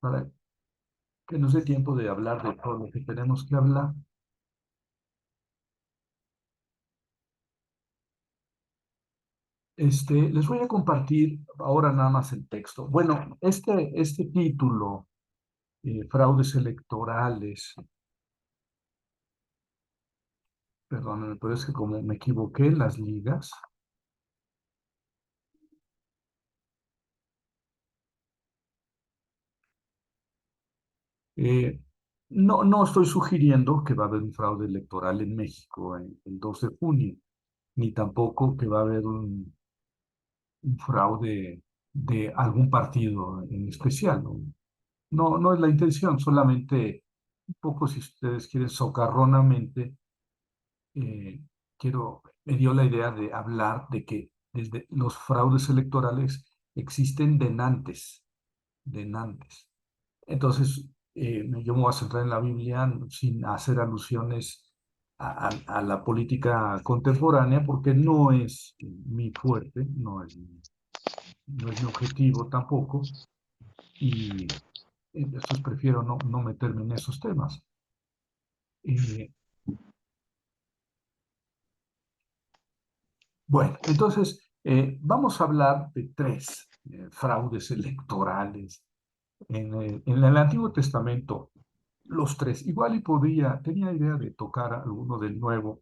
para que nos dé tiempo de hablar de todo lo que tenemos que hablar. Les voy a compartir ahora nada más el texto. Bueno, este título, fraudes electorales, perdónenme, pero es que como me equivoqué en las ligas, eh, no estoy sugiriendo que va a haber un fraude electoral en México el 2 de junio, ni tampoco que va a haber un fraude de algún partido en especial, ¿no? No es la intención, solamente un poco, si ustedes quieren, socarronamente, eh, me dio la idea de hablar de que desde los fraudes electorales existen denantes. Entonces, yo me voy a centrar en la Biblia sin hacer alusiones a la política contemporánea, porque no es mi fuerte, no es mi objetivo tampoco, y entonces prefiero no meterme en esos temas. Eh, bueno, entonces vamos a hablar de tres fraudes electorales. En el Antiguo Testamento, los tres. Igual y tenía idea de tocar alguno del Nuevo,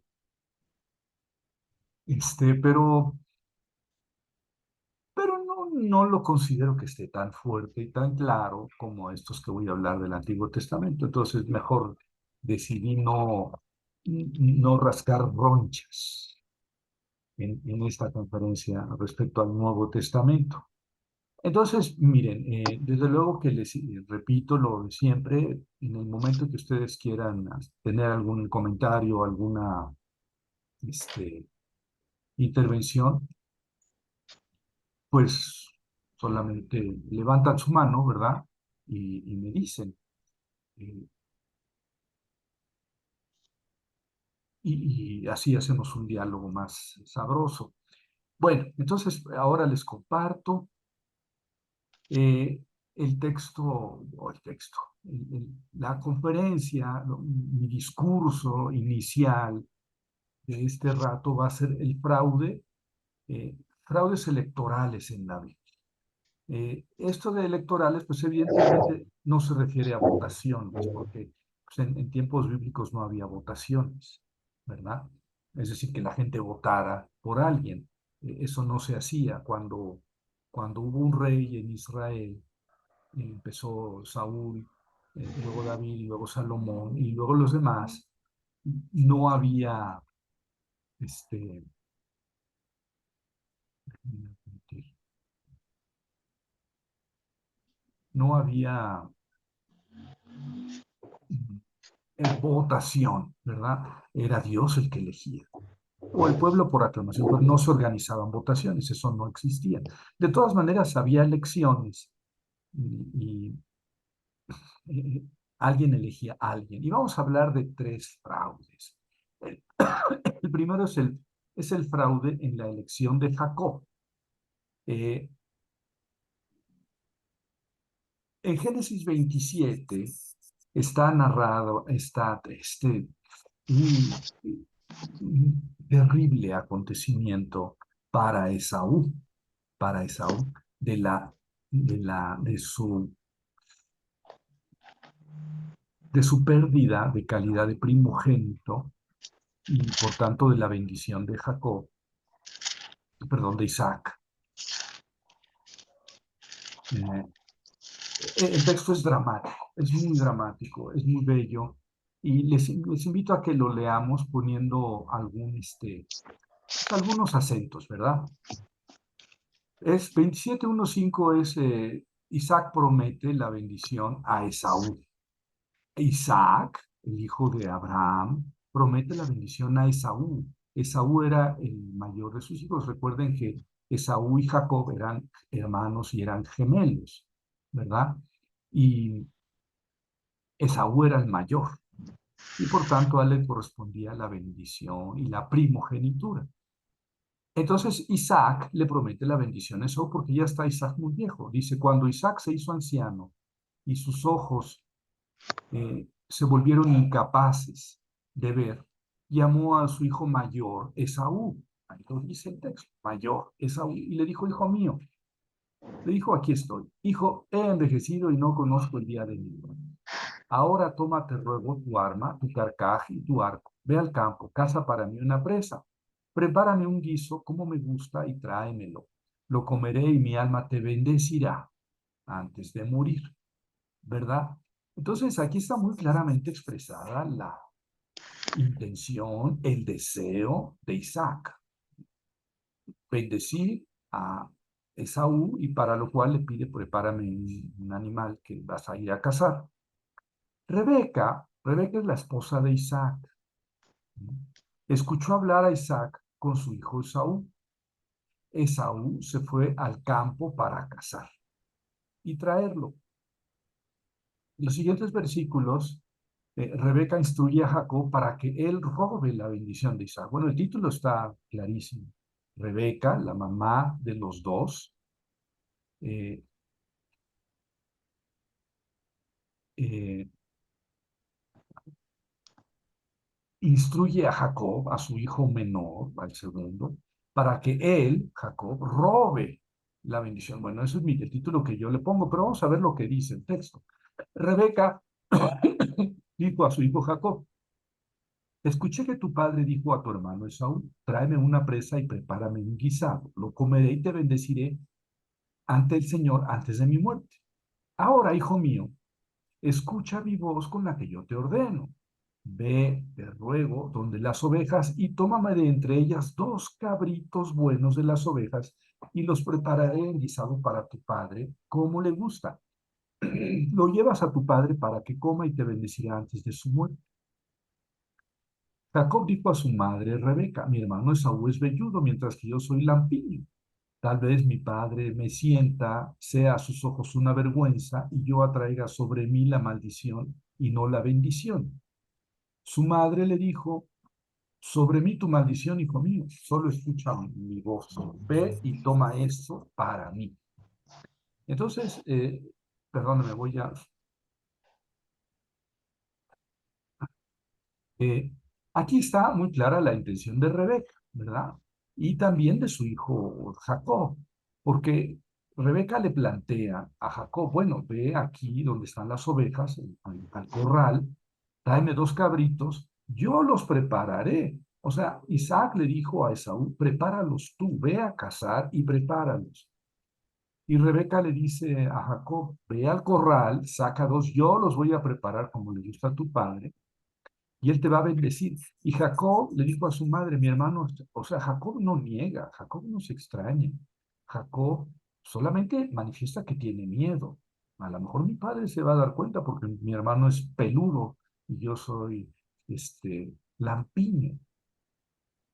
pero no lo considero que esté tan fuerte y tan claro como estos que voy a hablar del Antiguo Testamento. Entonces, mejor decidí no rascar ronchas en esta conferencia respecto al Nuevo Testamento. Entonces, miren, desde luego que les repito lo de siempre, en el momento que ustedes quieran tener algún comentario, alguna este, intervención, pues solamente levantan su mano, ¿verdad? Y me dicen. eh, y así hacemos un diálogo más sabroso. Bueno, entonces ahora les comparto eh, la conferencia, mi discurso inicial de este rato va a ser el eh, fraudes electorales en la vida. Esto de electorales, pues evidentemente no se refiere a votaciones, porque pues, en tiempos bíblicos no había votaciones, ¿verdad? Es decir, que la gente votara por alguien. Eso no se hacía cuando hubo un rey en Israel. Empezó Saúl, luego David, luego Salomón, y luego los demás. No había, este, no había votación, ¿verdad? Era Dios el que elegía. O el pueblo por aclamación, pero no se organizaban votaciones, eso no existía. De todas maneras, había elecciones y alguien elegía a alguien. Y vamos a hablar de tres fraudes. El, el primero es el fraude en la elección de Jacob. Eh, en Génesis 27 está narrado un, un terrible acontecimiento para Esaú, para Esaú, de la, de su pérdida de calidad de primogénito y por tanto de la bendición de Jacob, perdón, de Isaac. Eh, el texto es dramático, es muy dramático, es muy bello y les invito a que lo leamos poniendo algunos acentos, ¿verdad? Es 27:1-5 es Isaac promete la bendición a Esaú. Isaac, el hijo de Abraham, promete la bendición a Esaú. Esaú era el mayor de sus hijos. Recuerden que Esaú y Jacob eran hermanos y eran gemelos, ¿verdad? Y Esaú era el mayor y por tanto a él le correspondía la bendición y la primogenitura. Entonces Isaac le promete la bendición a Esaú porque ya está Isaac muy viejo. Dice, cuando Isaac se hizo anciano y sus ojos se volvieron incapaces de ver, llamó a su hijo mayor, Esaú. Ahí lo dice el texto, mayor, Esaú, y le dijo, hijo mío, le dijo, aquí estoy. Hijo, he envejecido y no conozco el día de mi muerte. Ahora toma, te ruego, tu arma, tu carcaj y tu arco. Ve al campo, caza para mí una presa. Prepárame un guiso como me gusta y tráemelo. Lo comeré y mi alma te bendecirá antes de morir, ¿verdad? Entonces aquí está muy claramente expresada la intención, el deseo de Isaac. Bendecir a Esaú y para lo cual le pide, prepárame un animal que vas a ir a cazar. Rebeca es la esposa de Isaac. Escuchó hablar a Isaac con su hijo Esaú. Esaú se fue al campo para cazar y traerlo. En los siguientes versículos, Rebeca instruye a Jacob para que él robe la bendición de Isaac. Bueno, el título está clarísimo. Rebeca, la mamá de los dos, eh, eh, instruye a Jacob, a su hijo menor, al segundo, para que él, Jacob, robe la bendición. Bueno, ese es el título que yo le pongo, pero vamos a ver lo que dice el texto. Rebeca dijo a su hijo Jacob, escuché que tu padre dijo a tu hermano Esaú, tráeme una presa y prepárame un guisado, lo comeré y te bendeciré ante el Señor antes de mi muerte. Ahora, hijo mío, escucha mi voz con la que yo te ordeno. Ve, te ruego, donde las ovejas y tómame de entre ellas 2 cabritos buenos de las ovejas y los prepararé en guisado para tu padre, como le gusta. Lo llevas a tu padre para que coma y te bendecirá antes de su muerte. Jacob dijo a su madre Rebeca, mi hermano Esaú es velludo, mientras que yo soy lampiño. Tal vez mi padre me sienta, sea a sus ojos una vergüenza, y yo atraiga sobre mí la maldición y no la bendición. Su madre le dijo, sobre mí tu maldición, hijo mío, solo escucha mi voz, ve y toma esto para mí. Entonces, perdón, me voy a... Eh, aquí está muy clara la intención de Rebeca, ¿verdad? Y también de su hijo Jacob, porque Rebeca le plantea a Jacob, bueno, ve aquí donde están las ovejas, al corral, tráeme 2 cabritos, yo los prepararé. O sea, Isaac le dijo a Esaú, prepáralos tú, ve a cazar y prepáralos. Y Rebeca le dice a Jacob, ve al corral, saca 2, yo los voy a preparar como le gusta a tu padre, y él te va a bendecir. Y Jacob le dijo a su madre, mi hermano, o sea, Jacob no niega, Jacob no se extraña. Jacob solamente manifiesta que tiene miedo. A lo mejor mi padre se va a dar cuenta porque mi hermano es peludo y yo soy lampiño.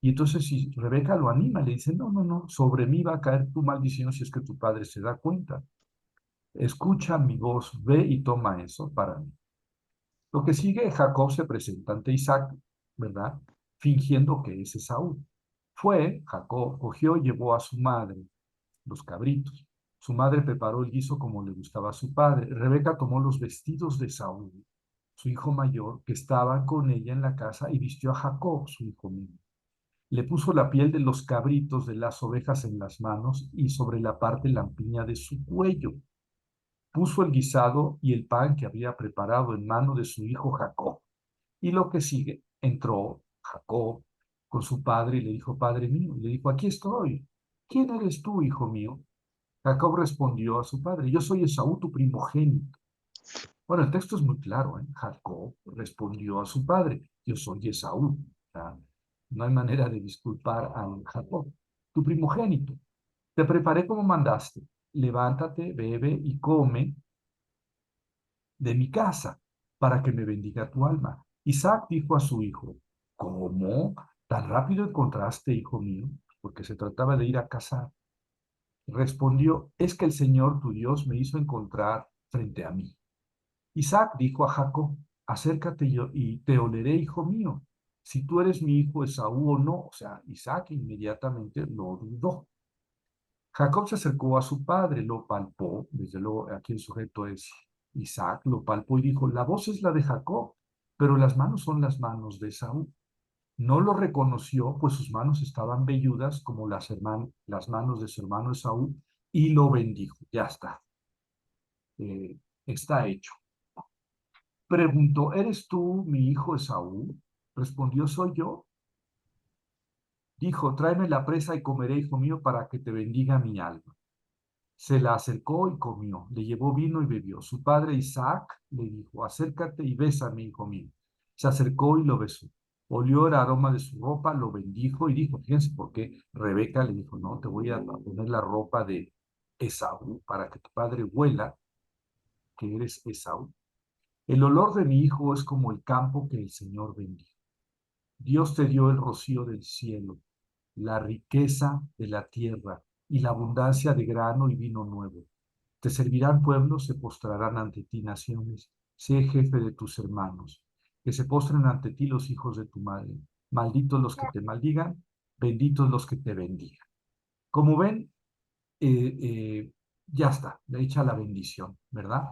Y entonces si Rebeca lo anima, le dice, no, no, no, sobre mí va a caer tu maldición si es que tu padre se da cuenta. Escucha mi voz, ve y toma eso para mí. Lo que sigue, Jacob se presenta ante Isaac, ¿verdad? Fingiendo que es Esaú. Jacob cogió y llevó a su madre los cabritos. Su madre preparó el guiso como le gustaba a su padre. Rebeca tomó los vestidos de Saúl, su hijo mayor, que estaba con ella en la casa, y vistió a Jacob, su hijo menor. Le puso la piel de los cabritos de las ovejas en las manos y sobre la parte lampiña de su cuello. Puso el guisado y el pan que había preparado en mano de su hijo Jacob. Y lo que sigue, entró Jacob con su padre y le dijo, Padre mío, y le dijo, aquí estoy. ¿Quién eres tú, hijo mío? Jacob respondió a su padre, yo soy Esaú, tu primogénito. Bueno, el texto es muy claro, ¿eh? Jacob respondió a su padre, yo soy Esaú. ¿Ya? No hay manera de disculpar a Jacob. Tu primogénito, te preparé como mandaste. Levántate, bebe y come de mi casa para que me bendiga tu alma. Isaac dijo a su hijo, ¿cómo? ¿Tan rápido encontraste, hijo mío? Porque se trataba de ir a cazar. Respondió, es que el Señor tu Dios me hizo encontrar frente a mí. Isaac dijo a Jacob, acércate yo y te oleré, hijo mío, si tú eres mi hijo Esaú o no. O sea, Isaac inmediatamente lo dudó. Jacob se acercó a su padre, lo palpó, desde luego aquí el sujeto es Isaac lo palpó y dijo, la voz es la de Jacob, pero las manos son las manos de Esaú. No lo reconoció, pues sus manos estaban velludas como las manos de su hermano Esaú, y lo bendijo. Ya está, está hecho. Preguntó, ¿eres tú mi hijo Esaú? Respondió, soy yo. Dijo, tráeme la presa y comeré, hijo mío, para que te bendiga mi alma. Se la acercó y comió, le llevó vino y bebió. Su padre Isaac le dijo, acércate y bésame, hijo mío. Se acercó y lo besó. Olió el aroma de su ropa, lo bendijo y dijo, fíjense por qué Rebeca le dijo, no, te voy a poner la ropa de Esaú para que tu padre huela que eres Esaú. El olor de mi hijo es como el campo que el Señor bendijo. Dios te dio el rocío del cielo, la riqueza de la tierra y la abundancia de grano y vino nuevo. Te servirán pueblos, se postrarán ante ti naciones. Sé jefe de tus hermanos. Que se postren ante ti los hijos de tu madre. Malditos los que te maldigan, benditos los que te bendigan. Como ven, eh, eh, ya está, le echa la bendición, ¿verdad?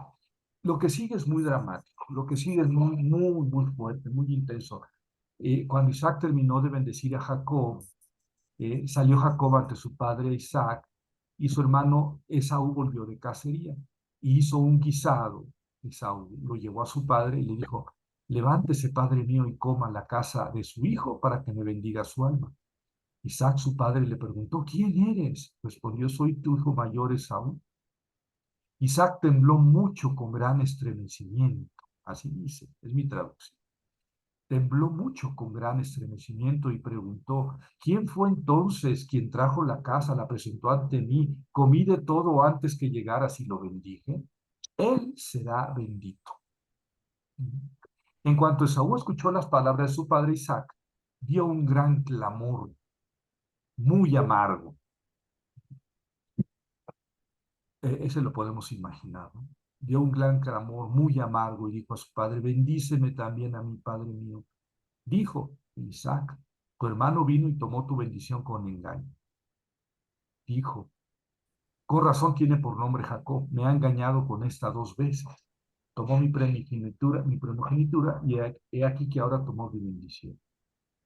Lo que sigue es muy dramático, lo que sigue es muy, muy, muy fuerte, muy intenso. Cuando Isaac terminó de bendecir a Jacob, salió Jacob ante su padre Isaac y su hermano Esaú volvió de cacería y hizo un guisado. Esaú lo llevó a su padre y le dijo, levántese, padre mío, y coma la casa de su hijo para que me bendiga su alma. Isaac, su padre, le preguntó, ¿quién eres? Respondió, soy tu hijo mayor Esaú. Isaac tembló mucho con gran estremecimiento. Así dice, es mi traducción. Tembló mucho con gran estremecimiento y preguntó, ¿quién fue entonces quien trajo la casa, la presentó ante mí? Comí de todo antes que llegaras y lo bendije. Él será bendito. En cuanto Esaú escuchó las palabras de su padre Isaac, dio un gran clamor, muy amargo. Ese lo podemos imaginar, ¿no? Dio un gran clamor muy amargo y dijo a su padre, bendíceme también a mi padre mío. Dijo Isaac, tu hermano vino y tomó tu bendición con engaño. Dijo, con razón tiene por nombre Jacob, me ha engañado con esta 2 veces. Tomó mi primogenitura y he aquí que ahora tomó mi bendición.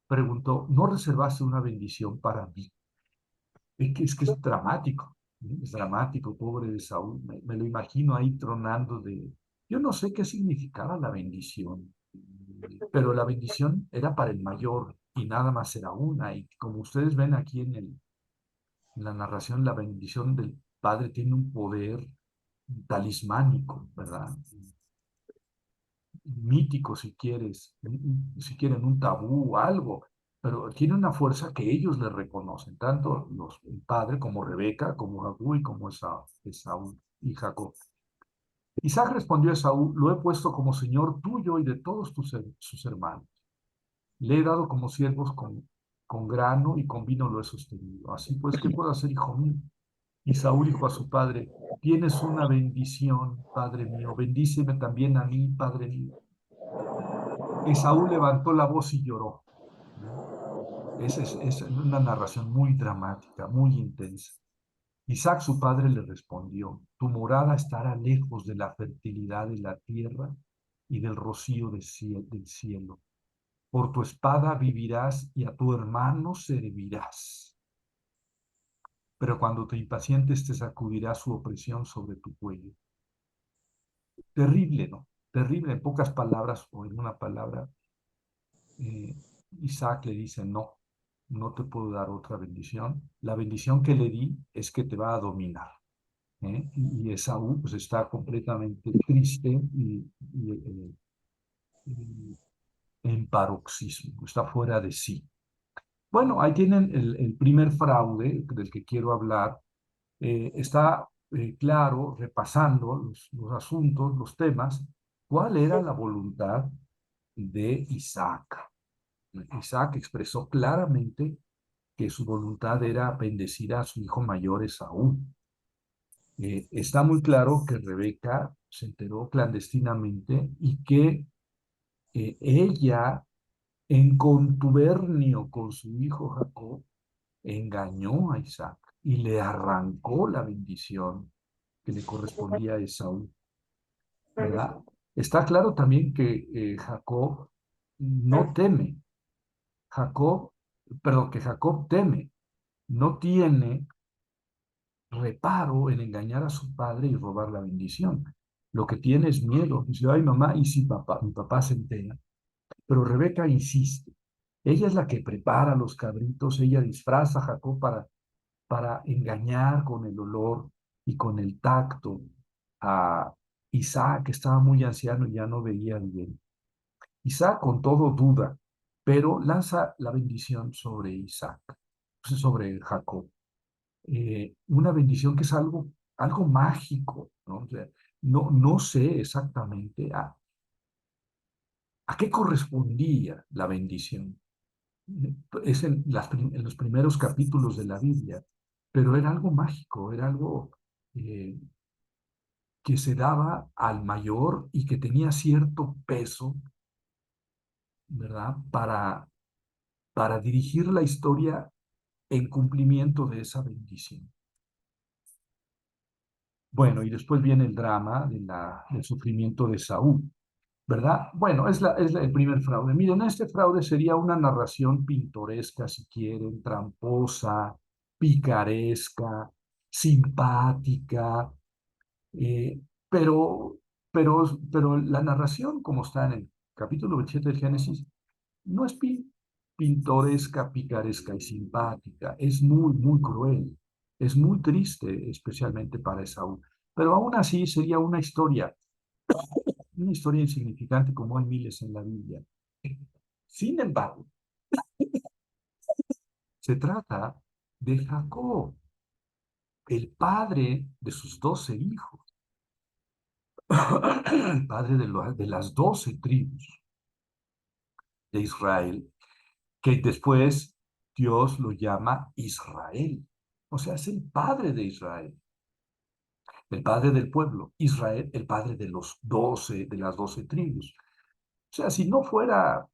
Preguntó, ¿no reservaste una bendición para mí? Es que es dramático, ¿sí? Es dramático, pobre de Saúl. Me lo imagino ahí tronando de... Yo no sé qué significaba la bendición, pero la bendición era para el mayor y nada más era una. Y como ustedes ven aquí en la narración, la bendición del Padre tiene un poder talismánico, ¿verdad? Mítico, si quieres, si quieren un tabú o algo, pero tiene una fuerza que ellos le reconocen, tanto el padre como Rebeca, como Jabú y como Esaú y Jacob. Isaac respondió a Esaú, lo he puesto como señor tuyo y de todos sus hermanos. Le he dado como siervos con grano y con vino lo he sostenido. Así pues, ¿qué puedo hacer, hijo mío? Y Saúl dijo a su padre, tienes una bendición, padre mío, bendíceme también a mí, padre mío. Esaú levantó la voz y lloró. Es una narración muy dramática, muy intensa. Isaac, su padre, le respondió, tu morada estará lejos de la fertilidad de la tierra y del rocío del cielo. Por tu espada vivirás y a tu hermano servirás. Pero cuando te impacientes te sacudirá su opresión sobre tu cuello. Terrible, ¿no? Terrible, en pocas palabras o en una palabra. eh, Isaac le dice, no, no te puedo dar otra bendición. La bendición que le di es que te va a dominar. Y Esaú pues está completamente triste y en paroxismo, está fuera de sí. Bueno, ahí tienen el primer fraude del que quiero hablar. Está claro, repasando los asuntos, los temas, cuál era la voluntad de Isaac. Isaac expresó claramente que su voluntad era bendecir a su hijo mayor Esaú. Está muy claro que Rebeca se enteró clandestinamente y que ella, en contubernio con su hijo Jacob, engañó a Isaac y le arrancó la bendición que le correspondía a Esaú. ¿verdad? Está claro también que Jacob no teme, Jacob, perdón, que Jacob teme, no tiene reparo en engañar a su padre y robar la bendición. Lo que tiene es miedo. Dice, ay mamá, y si papá, mi papá se entera. Pero Rebeca insiste. Ella es la que prepara los cabritos, ella disfraza a Jacob para engañar con el olor y con el tacto a Isaac, que estaba muy anciano y ya no veía bien. Isaac con todo duda, pero lanza la bendición sobre Isaac, sobre Jacob. Una bendición que es algo mágico, ¿no? O sea, no sé exactamente a qué correspondía la bendición. Es en los primeros capítulos de la Biblia, pero era algo mágico, era algo eh, que se daba al mayor y que tenía cierto peso, ¿verdad? Para dirigir la historia en cumplimiento de esa bendición. Bueno, y después viene el drama del sufrimiento de Saúl, ¿verdad? Bueno, el primer fraude. Miren, este fraude sería una narración pintoresca, si quieren, tramposa, picaresca, simpática, eh, pero, pero la narración, como está en el capítulo 27 del Génesis, no es pintoresca, picaresca y simpática, es muy, muy cruel, es muy triste, especialmente para Esaú. Pero aún así sería una historia insignificante como hay miles en la Biblia. Sin embargo, se trata de Jacob, el padre de sus 12 hijos, el padre de las 12 tribus de Israel, que después Dios lo llama Israel. O sea, es el padre de Israel, el padre del pueblo. Israel, el padre de de las 12 tribus. O sea, si no fuera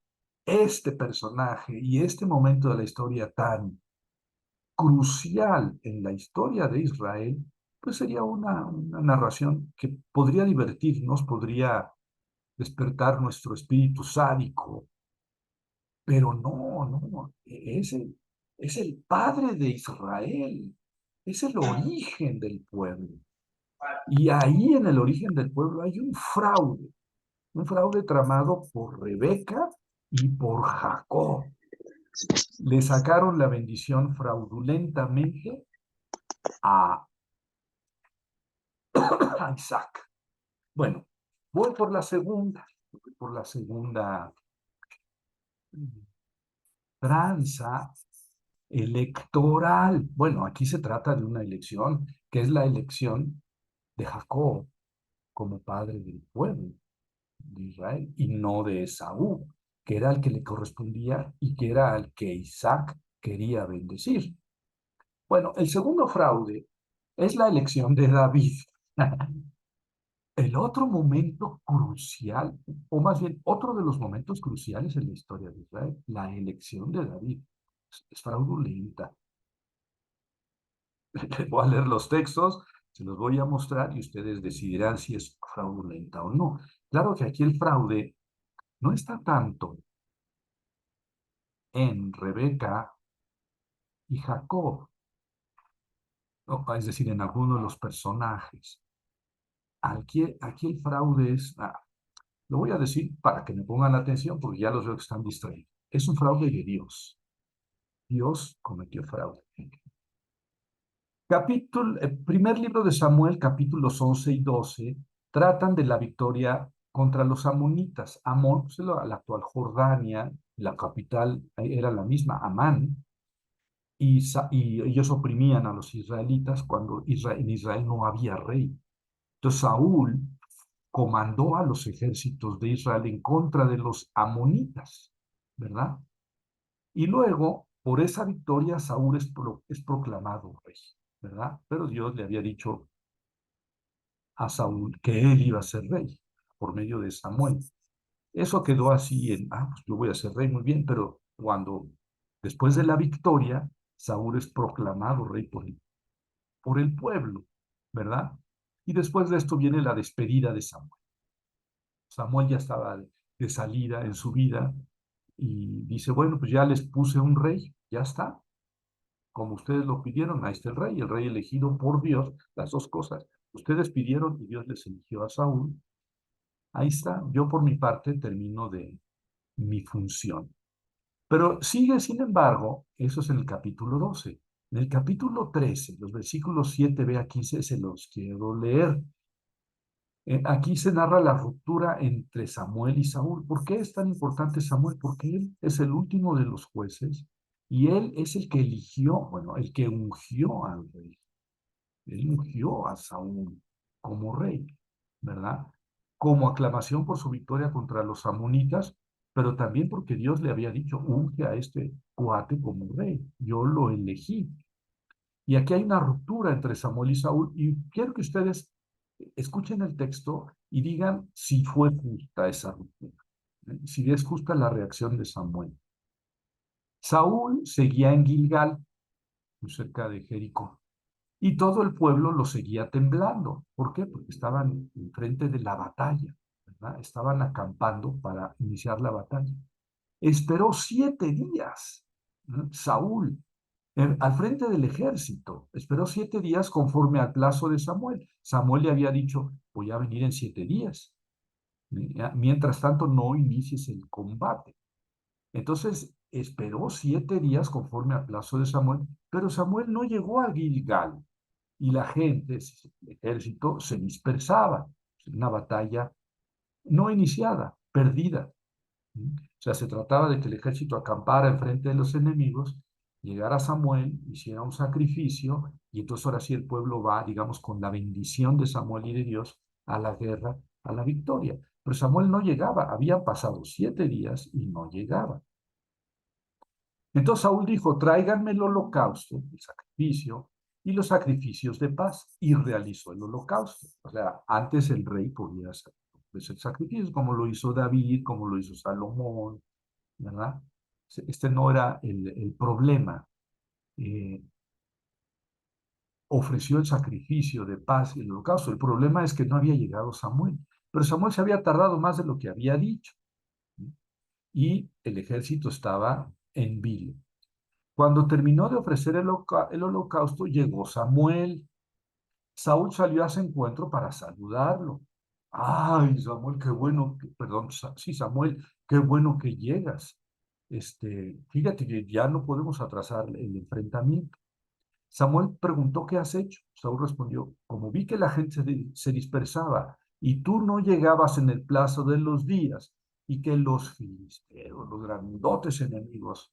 este personaje y este momento de la historia tan crucial en la historia de Israel, pues sería una narración que podría divertirnos, podría despertar nuestro espíritu sádico, pero no, es el padre de Israel, es el origen del pueblo. Y ahí en el origen del pueblo hay un fraude tramado por Rebeca y por Jacob. Le sacaron la bendición fraudulentamente a, a Isaac. Bueno, voy por la segunda tranza electoral. Bueno, aquí se trata de una elección que es la elección de Jacob como padre del pueblo de Israel y no de Esaú, que era el que le correspondía y que era al que Isaac quería bendecir. Bueno, el segundo fraude es la elección de David. El otro momento crucial, o más bien otro de los momentos cruciales en la historia de Israel, la elección de David, es fraudulenta. Les voy a leer los textos, se los voy a mostrar y ustedes decidirán si es fraudulenta o no. Claro que aquí el fraude no está tanto en Rebeca y Jacob, es decir, en alguno de los personajes. Aquí el fraude es, lo voy a decir para que me pongan la atención porque ya los veo que están distraídos. Es un fraude de Dios. Dios cometió fraude. Primer libro de Samuel, capítulos 11 y 12, tratan de la victoria contra los amonitas. Amón, pues, la actual Jordania, la capital era la misma, Amán, y ellos oprimían a los israelitas cuando en Israel no había rey. Entonces Saúl comandó a los ejércitos de Israel en contra de los amonitas, ¿verdad? Y luego, por esa victoria, Saúl es proclamado rey, ¿verdad? Pero Dios le había dicho a Saúl que él iba a ser rey por medio de Samuel. Eso quedó así pues yo voy a ser rey muy bien, pero después de la victoria, Saúl es proclamado rey por el pueblo, ¿verdad? Y después de esto viene la despedida de Samuel. Samuel ya estaba de salida en su vida y dice, bueno, pues ya les puse un rey, ya está. Como ustedes lo pidieron, ahí está el rey elegido por Dios, las dos cosas. Ustedes pidieron y Dios les eligió a Saúl. Ahí está. Yo por mi parte termino de mi función. Pero sigue, sin embargo, eso es en el capítulo 12. En el capítulo 13, los versículos 7b a 15, se los quiero leer. Aquí se narra la ruptura entre Samuel y Saúl. ¿Por qué es tan importante Samuel? Porque él es el último de los jueces y él es el que eligió, bueno, el que ungió al rey. Él ungió a Saúl como rey, ¿verdad? Como aclamación por su victoria contra los amonitas, pero también porque Dios le había dicho, unge a este cuate como rey. Yo lo elegí. Y aquí hay una ruptura entre Samuel y Saúl, y quiero que ustedes escuchen el texto y digan si fue justa esa ruptura, si es justa la reacción de Samuel. Saúl seguía en Gilgal, muy cerca de Jericó, y todo el pueblo lo seguía temblando. ¿Por qué? Porque estaban enfrente de la batalla, ¿verdad? Estaban acampando para iniciar la batalla. Esperó 7 días, ¿no? Saúl al frente del ejército. Esperó 7 días conforme al plazo de Samuel. Samuel le había dicho, voy a venir en 7 días. Mientras tanto, no inicies el combate. Entonces, esperó 7 días conforme al plazo de Samuel, pero Samuel no llegó a Gilgal y la gente, el ejército, se dispersaba. Una batalla no iniciada, perdida. O sea, se trataba de que el ejército acampara enfrente de los enemigos, llegara Samuel, hiciera un sacrificio, y entonces ahora sí el pueblo va, digamos, con la bendición de Samuel y de Dios a la guerra, a la victoria. Pero Samuel no llegaba, habían pasado 7 días y no llegaba. Entonces Saúl dijo, tráiganme el holocausto, el sacrificio, y los sacrificios de paz, y realizó el holocausto. O sea, antes el rey podía hacer pues, el sacrificio, como lo hizo David, como lo hizo Salomón, ¿verdad? Este no era el problema. Eh, Ofreció el sacrificio de paz y el holocausto. El problema es que no había llegado Samuel, pero Samuel se había tardado más de lo que había dicho, ¿sí? Y el ejército estaba en vilo. Cuando terminó de ofrecer el holocausto, llegó Samuel. Saúl salió a ese encuentro para saludarlo. Ay, Samuel, qué bueno, perdón, sí, Samuel, qué bueno que llegas. Fíjate que ya no podemos atrasar el enfrentamiento. Samuel preguntó, ¿qué has hecho? Saúl respondió, como vi que la gente se dispersaba y tú no llegabas en el plazo de los días y que los filisteos, los grandotes enemigos,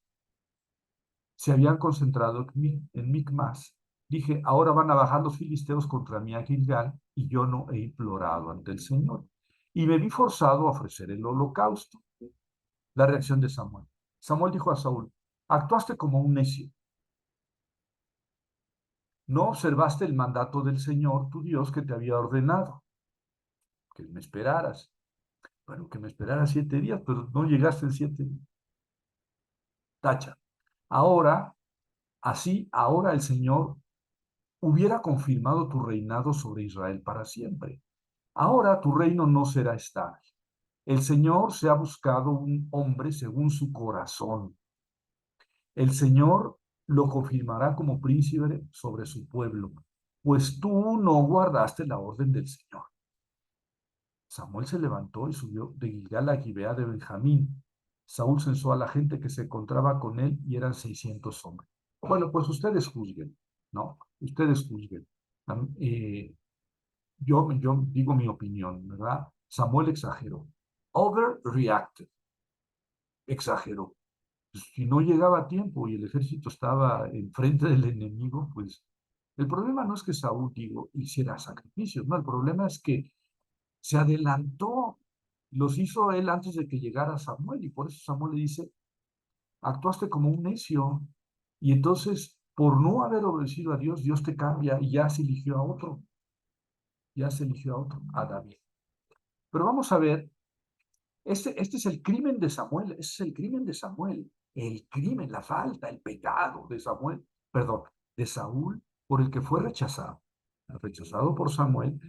se habían concentrado en Micmas. Dije, ahora van a bajar los filisteos contra mí a Gilgal y yo no he implorado ante el Señor. Y me vi forzado a ofrecer el holocausto. La reacción de Samuel. Samuel dijo a Saúl, actuaste como un necio. No observaste el mandato del Señor, tu Dios, que te había ordenado, que me esperaras. Bueno, que me esperaras 7 días, pero no llegaste en 7 días. Tacha. Ahora, ahora el Señor hubiera confirmado tu reinado sobre Israel para siempre. Ahora tu reino no será estable. El Señor se ha buscado un hombre según su corazón. El Señor lo confirmará como príncipe sobre su pueblo, pues tú no guardaste la orden del Señor. Samuel se levantó y subió de Gilgal a Gibea de Benjamín. Saúl censó a la gente que se encontraba con él y eran 600 hombres. Bueno, pues ustedes juzguen, ¿no? Ustedes juzguen. Eh, yo digo mi opinión, ¿verdad? Samuel exageró. Overreacted. Exageró. Pues, si no llegaba a tiempo y el ejército estaba enfrente del enemigo, pues el problema no es que Saúl, digo, hiciera sacrificios, no, el problema es que se adelantó, los hizo él antes de que llegara Samuel, y por eso Samuel le dice, actuaste como un necio, y entonces, por no haber obedecido a Dios, Dios te cambia y ya se eligió a otro, a David. Pero vamos a ver, este es el crimen de Samuel, ese es el crimen de Samuel, el crimen, la falta, el pecado de Samuel, perdón, de Saúl, por el que fue rechazado por Samuel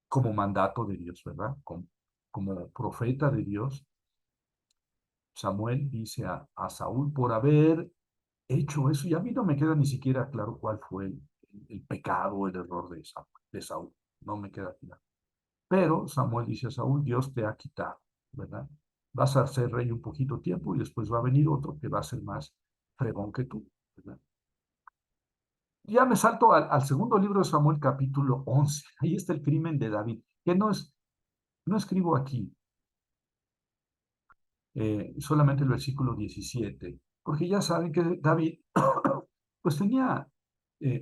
como mandato de Dios, ¿verdad? como profeta de Dios, Samuel dice a Saúl por haber hecho eso, y a mí no me queda ni siquiera claro cuál fue el pecado, el error de Saúl, no me queda claro. Pero Samuel dice a Saúl, Dios te ha quitado, ¿verdad? Vas a ser rey un poquito tiempo y después va a venir otro que va a ser más fregón que tú, ¿verdad? Ya me salto al segundo libro de Samuel, capítulo 11. Ahí está el crimen de David, que no escribo aquí, solamente el versículo 17, porque ya saben que David pues tenía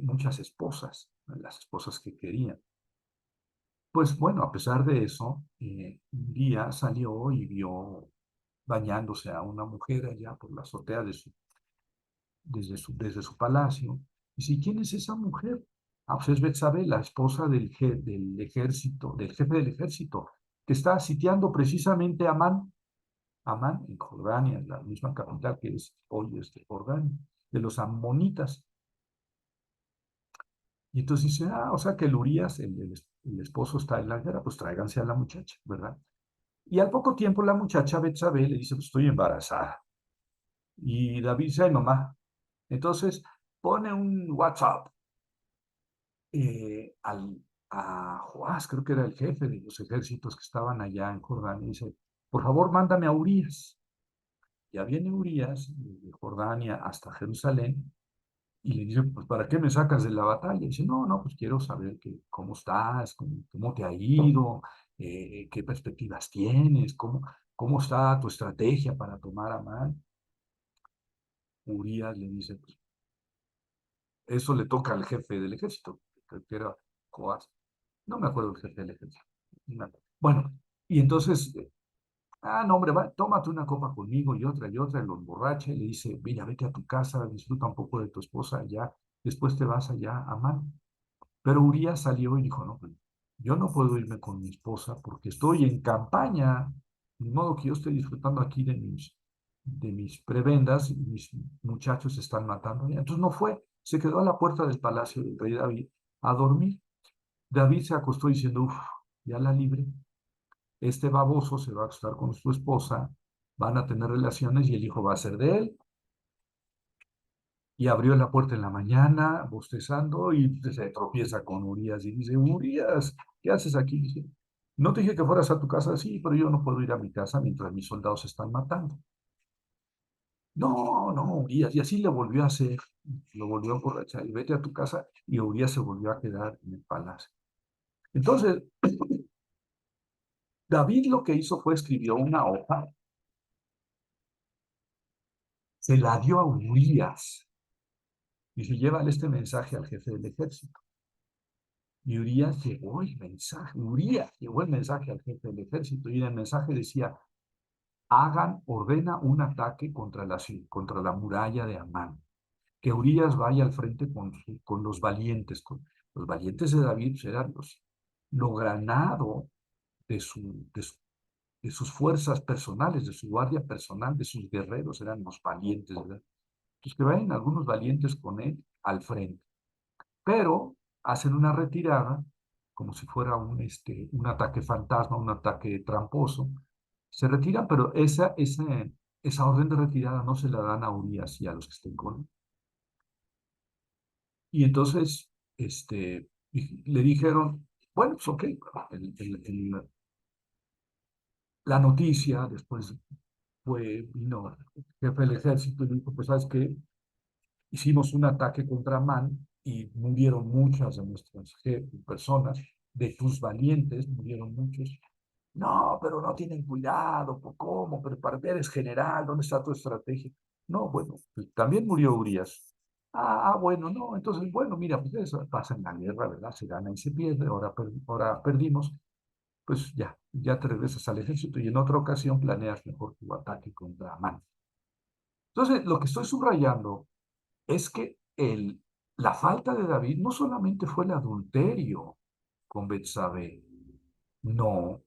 muchas esposas, las esposas que quería. Pues bueno, a pesar de eso, un día salió y vio bañándose a una mujer allá por la azotea desde su palacio. Y dice, ¿quién es esa mujer? Ah, pues es Betsabé, la esposa del ejército, del jefe del ejército, que está sitiando precisamente a Amán. Amán, en Jordania, en la misma capital que es hoy Jordania, de los amonitas. Y entonces dice, o sea que el Urías, el esposo está en la guerra, pues tráiganse a la muchacha, ¿verdad? Y al poco tiempo la muchacha Betsabé le dice, pues estoy embarazada. Y David dice, ay mamá. Entonces pone un WhatsApp a Joás, creo que era el jefe de los ejércitos que estaban allá en Jordania, y dice, por favor, mándame a Urías. Ya viene Urías de Jordania hasta Jerusalén, y le dice, pues, ¿para qué me sacas de la batalla? Y dice, no, no, pues quiero saber cómo estás, cómo te ha ido, qué perspectivas tienes, cómo está tu estrategia para tomar a mal. Urías le dice, pues, eso le toca al jefe del ejército, que era Joás. No me acuerdo el jefe del ejército. Bueno, y entonces, no, hombre, tómate una copa conmigo y otra, y lo emborracha y le dice, mira, vete a tu casa, disfruta un poco de tu esposa allá, después te vas allá a Amán. Pero Urías salió y dijo, no, pues, yo no puedo irme con mi esposa porque estoy en campaña, de modo que yo estoy disfrutando aquí de mis prebendas y mis muchachos se están matando allá. Entonces no fue, se quedó a la puerta del palacio del rey David a dormir. David se acostó diciendo, uff, ya la libre, este baboso se va a acostar con su esposa, van a tener relaciones y el hijo va a ser de él. Y abrió la puerta en la mañana, bostezando, y se tropieza con Urías y dice, Urías, ¿qué haces aquí? Dice, no te dije que fueras a tu casa, sí, pero yo no puedo ir a mi casa mientras mis soldados se están matando. No, no, Urías, y así le volvió a hacer, lo volvió a emborrachar, y vete a tu casa, y Urías se volvió a quedar en el palacio. Entonces, David lo que hizo fue escribió una hoja, se la dio a Urías, y se llévale este mensaje al jefe del ejército. Y Urías llegó el mensaje al jefe del ejército, y en el mensaje decía, ordena un ataque contra la muralla de Amán, que Urías vaya al frente con los valientes, los valientes de David, pues, eran lo granado de, su, de, su- de sus fuerzas personales, de su guardia personal, de sus guerreros, eran los valientes, ¿verdad? Entonces que vayan algunos valientes con él al frente, pero hacen una retirada como si fuera un ataque fantasma, un ataque tramposo. Se retiran, pero esa orden de retirada no se la dan a Urias y a los que estén con él. Y entonces le dijeron, bueno, pues ok, la noticia después vino el jefe del ejército y dijo, pues sabes qué, hicimos un ataque contra Amán y murieron muchas de nuestras personas, de tus valientes murieron muchos. No, pero no tienen cuidado, ¿cómo? Pero para ver es general, ¿dónde está tu estrategia? No, bueno, pues también murió Urias. Bueno, no, entonces, bueno, mira, pues eso pasa en la guerra, ¿verdad? Se gana y se pierde, ahora perdimos, pues ya te regresas al ejército y en otra ocasión planeas mejor tu ataque contra Amán. Entonces, lo que estoy subrayando es que la falta de David no solamente fue el adulterio con Betsabé, no,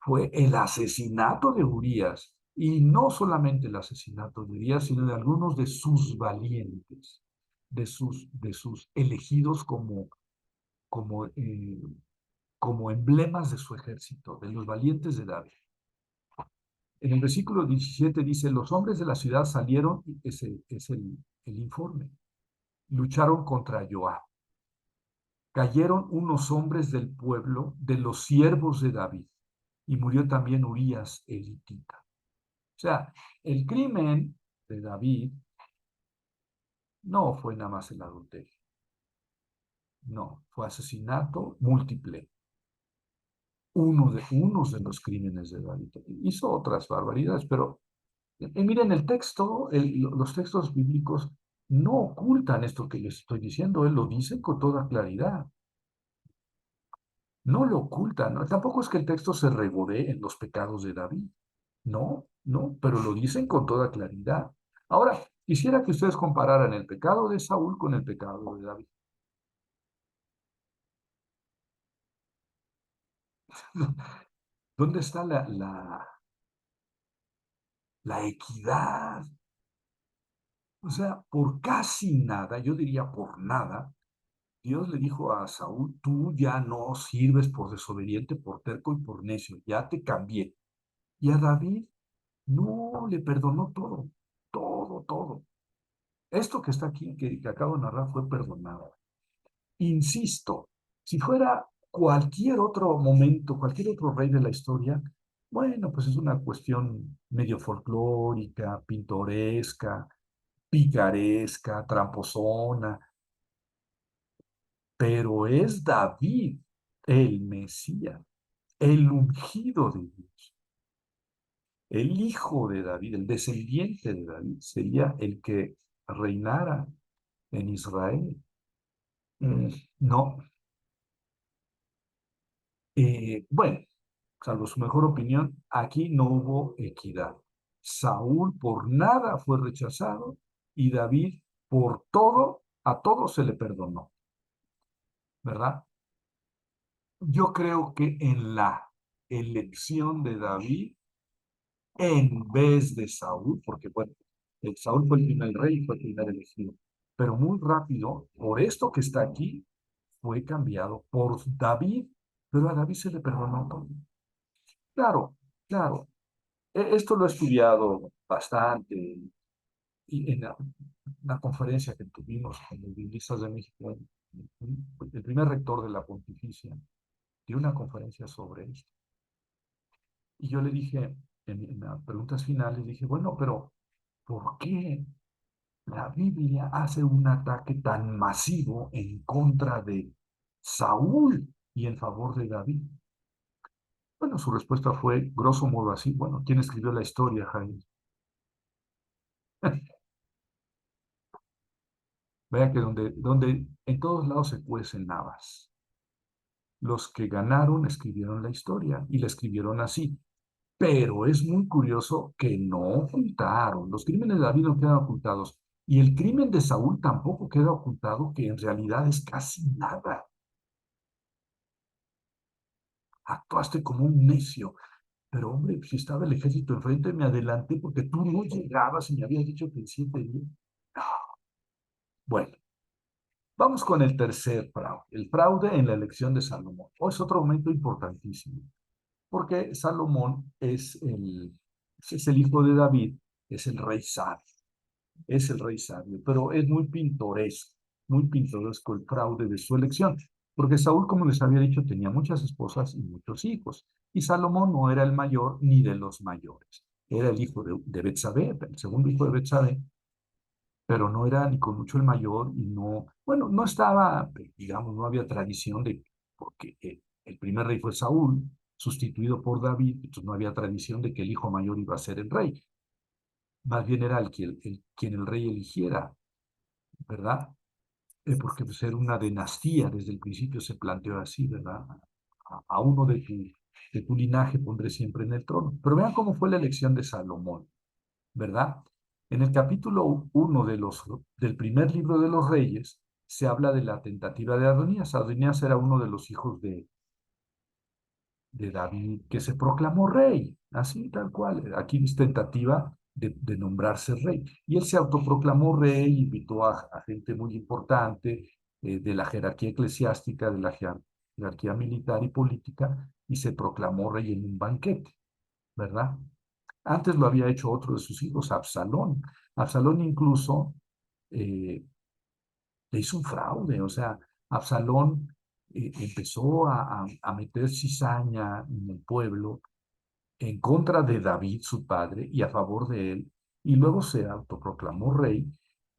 fue el asesinato de Urías, y no solamente el asesinato de Urías, sino de algunos de sus valientes, de sus elegidos como como emblemas de su ejército, de los valientes de David. En el versículo 17 dice, los hombres de la ciudad salieron, es el informe, lucharon contra Joab. Cayeron unos hombres del pueblo, de los siervos de David, y murió también Urías el hitita. O sea, el crimen de David no fue nada más el adulterio, no, fue asesinato múltiple. Unos de los crímenes de David. Hizo otras barbaridades, pero miren, el texto, los textos bíblicos no ocultan esto que les estoy diciendo, él lo dice con toda claridad. No lo ocultan, ¿no? Tampoco es que el texto se regodee en los pecados de David. No, no, pero lo dicen con toda claridad. Ahora, quisiera que ustedes compararan el pecado de Saúl con el pecado de David. ¿Dónde está la equidad? O sea, por casi nada, yo diría por nada, Dios le dijo a Saúl, tú ya no sirves por desobediente, por terco y por necio, ya te cambié. Y a David no le perdonó todo, todo, todo. Esto que está aquí, que acabo de narrar, fue perdonado. Insisto, si fuera cualquier otro momento, cualquier otro rey de la historia, bueno, pues es una cuestión medio folclórica, pintoresca, picaresca, tramposona, pero es David el Mesías, el ungido de Dios, el hijo de David, el descendiente de David, sería el que reinara en Israel. No, bueno, salvo su mejor opinión, aquí no hubo equidad. Saúl por nada fue rechazado y David por todo, a todo se le perdonó, ¿verdad? Yo creo que en la elección de David, en vez de Saúl, porque bueno, Saúl fue el primer rey, fue el primer elegido, pero muy rápido, por esto que está aquí, fue cambiado por David, pero a David se le perdonó todo. Claro, claro, esto lo he estudiado bastante y en la conferencia que tuvimos con los biblistas de México, el primer rector de la pontificia dio una conferencia sobre esto. Y yo le dije, en las preguntas finales, dije, bueno, pero ¿por qué la Biblia hace un ataque tan masivo en contra de Saúl y en favor de David? Bueno, su respuesta fue, grosso modo así, bueno, ¿quién escribió la historia, Jaime? Vea que donde en todos lados se cuecen habas. Los que ganaron escribieron la historia y la escribieron así. Pero es muy curioso que no ocultaron. Los crímenes de David no quedan ocultados. Y el crimen de Saúl tampoco queda ocultado, que en realidad es casi nada. Actuaste como un necio. Pero hombre, si estaba el ejército enfrente, me adelanté porque tú no llegabas y me habías dicho que en 7 días. No. Bueno, vamos con el tercer fraude, el fraude en la elección de Salomón. Hoy es otro momento importantísimo, porque Salomón es el hijo de David, es el rey sabio, es el rey sabio, pero es muy pintoresco el fraude de su elección, porque Saúl, como les había dicho, tenía muchas esposas y muchos hijos, y Salomón no era el mayor ni de los mayores, era el hijo de Betsabé, el segundo hijo de Betsabé, pero no era ni con mucho el mayor y no, bueno, no estaba, digamos, no había tradición de, porque el primer rey fue Saúl, sustituido por David, entonces no había tradición de que el hijo mayor iba a ser el rey, más bien era quien el rey eligiera, ¿verdad? Porque pues, era una dinastía, desde el principio se planteó así, ¿verdad? A uno de tu linaje pondré siempre en el trono. Pero vean cómo fue la elección de Salomón, ¿verdad? En el capítulo 1 del primer libro de los Reyes se habla de la tentativa de Adonías. Adonías era uno de los hijos de David que se proclamó rey, así tal cual. Aquí es tentativa de nombrarse rey. Y él se autoproclamó rey, invitó a gente muy importante de la jerarquía eclesiástica, jerarquía militar y política, y se proclamó rey en un banquete, ¿verdad? Antes lo había hecho otro de sus hijos, Absalón. Absalón incluso eh, le hizo un fraude, o sea, Absalón empezó a meter cizaña en el pueblo en contra de David, su padre, y a favor de él, y luego se autoproclamó rey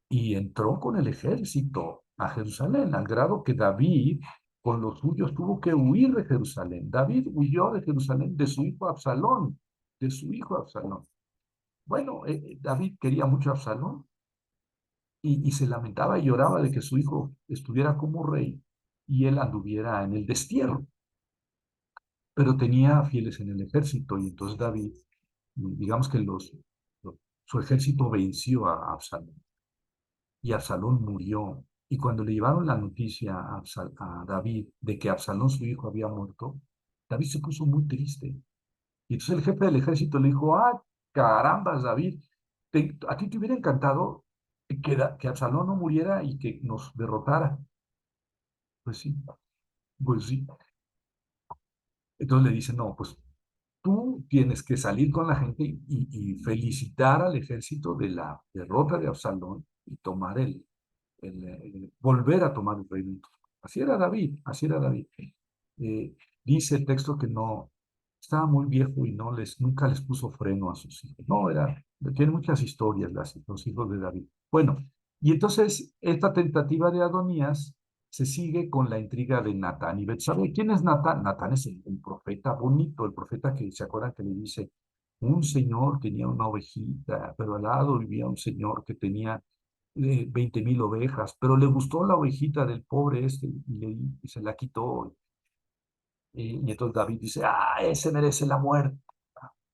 y entró con el ejército a Jerusalén, al grado que David, con los suyos, tuvo que huir de Jerusalén. David huyó de Jerusalén de su hijo Absalón, de su hijo Absalón. Bueno, David quería mucho a Absalón y se lamentaba y lloraba de que su hijo estuviera como rey y él anduviera en el destierro, pero tenía fieles en el ejército y entonces David, digamos que su ejército venció a Absalón y Absalón murió. Y cuando le llevaron la noticia a David de que Absalón, su hijo, había muerto, David se puso muy triste. Y entonces el jefe del ejército le dijo, ah, carambas, David, a ti te hubiera encantado que Absalón no muriera y que nos derrotara. Pues sí, pues sí. Entonces le dice, no, pues tú tienes que salir con la gente y felicitar al ejército de la derrota de Absalón y tomar volver a tomar el reino. Así era David, así era David. Dice el texto que no, estaba muy viejo y nunca les puso freno a sus hijos. No, tiene muchas historias los hijos de David. Bueno, y entonces esta tentativa de Adonías se sigue con la intriga de Natán y Betsabé. ¿Quién es Natán? Natán es el profeta bonito, el profeta que se acuerdan que le dice, un señor tenía una ovejita, pero al lado vivía un señor que tenía 20,000 ovejas, pero le gustó la ovejita del pobre este y se la quitó. Y entonces David dice, ah, ese merece la muerte.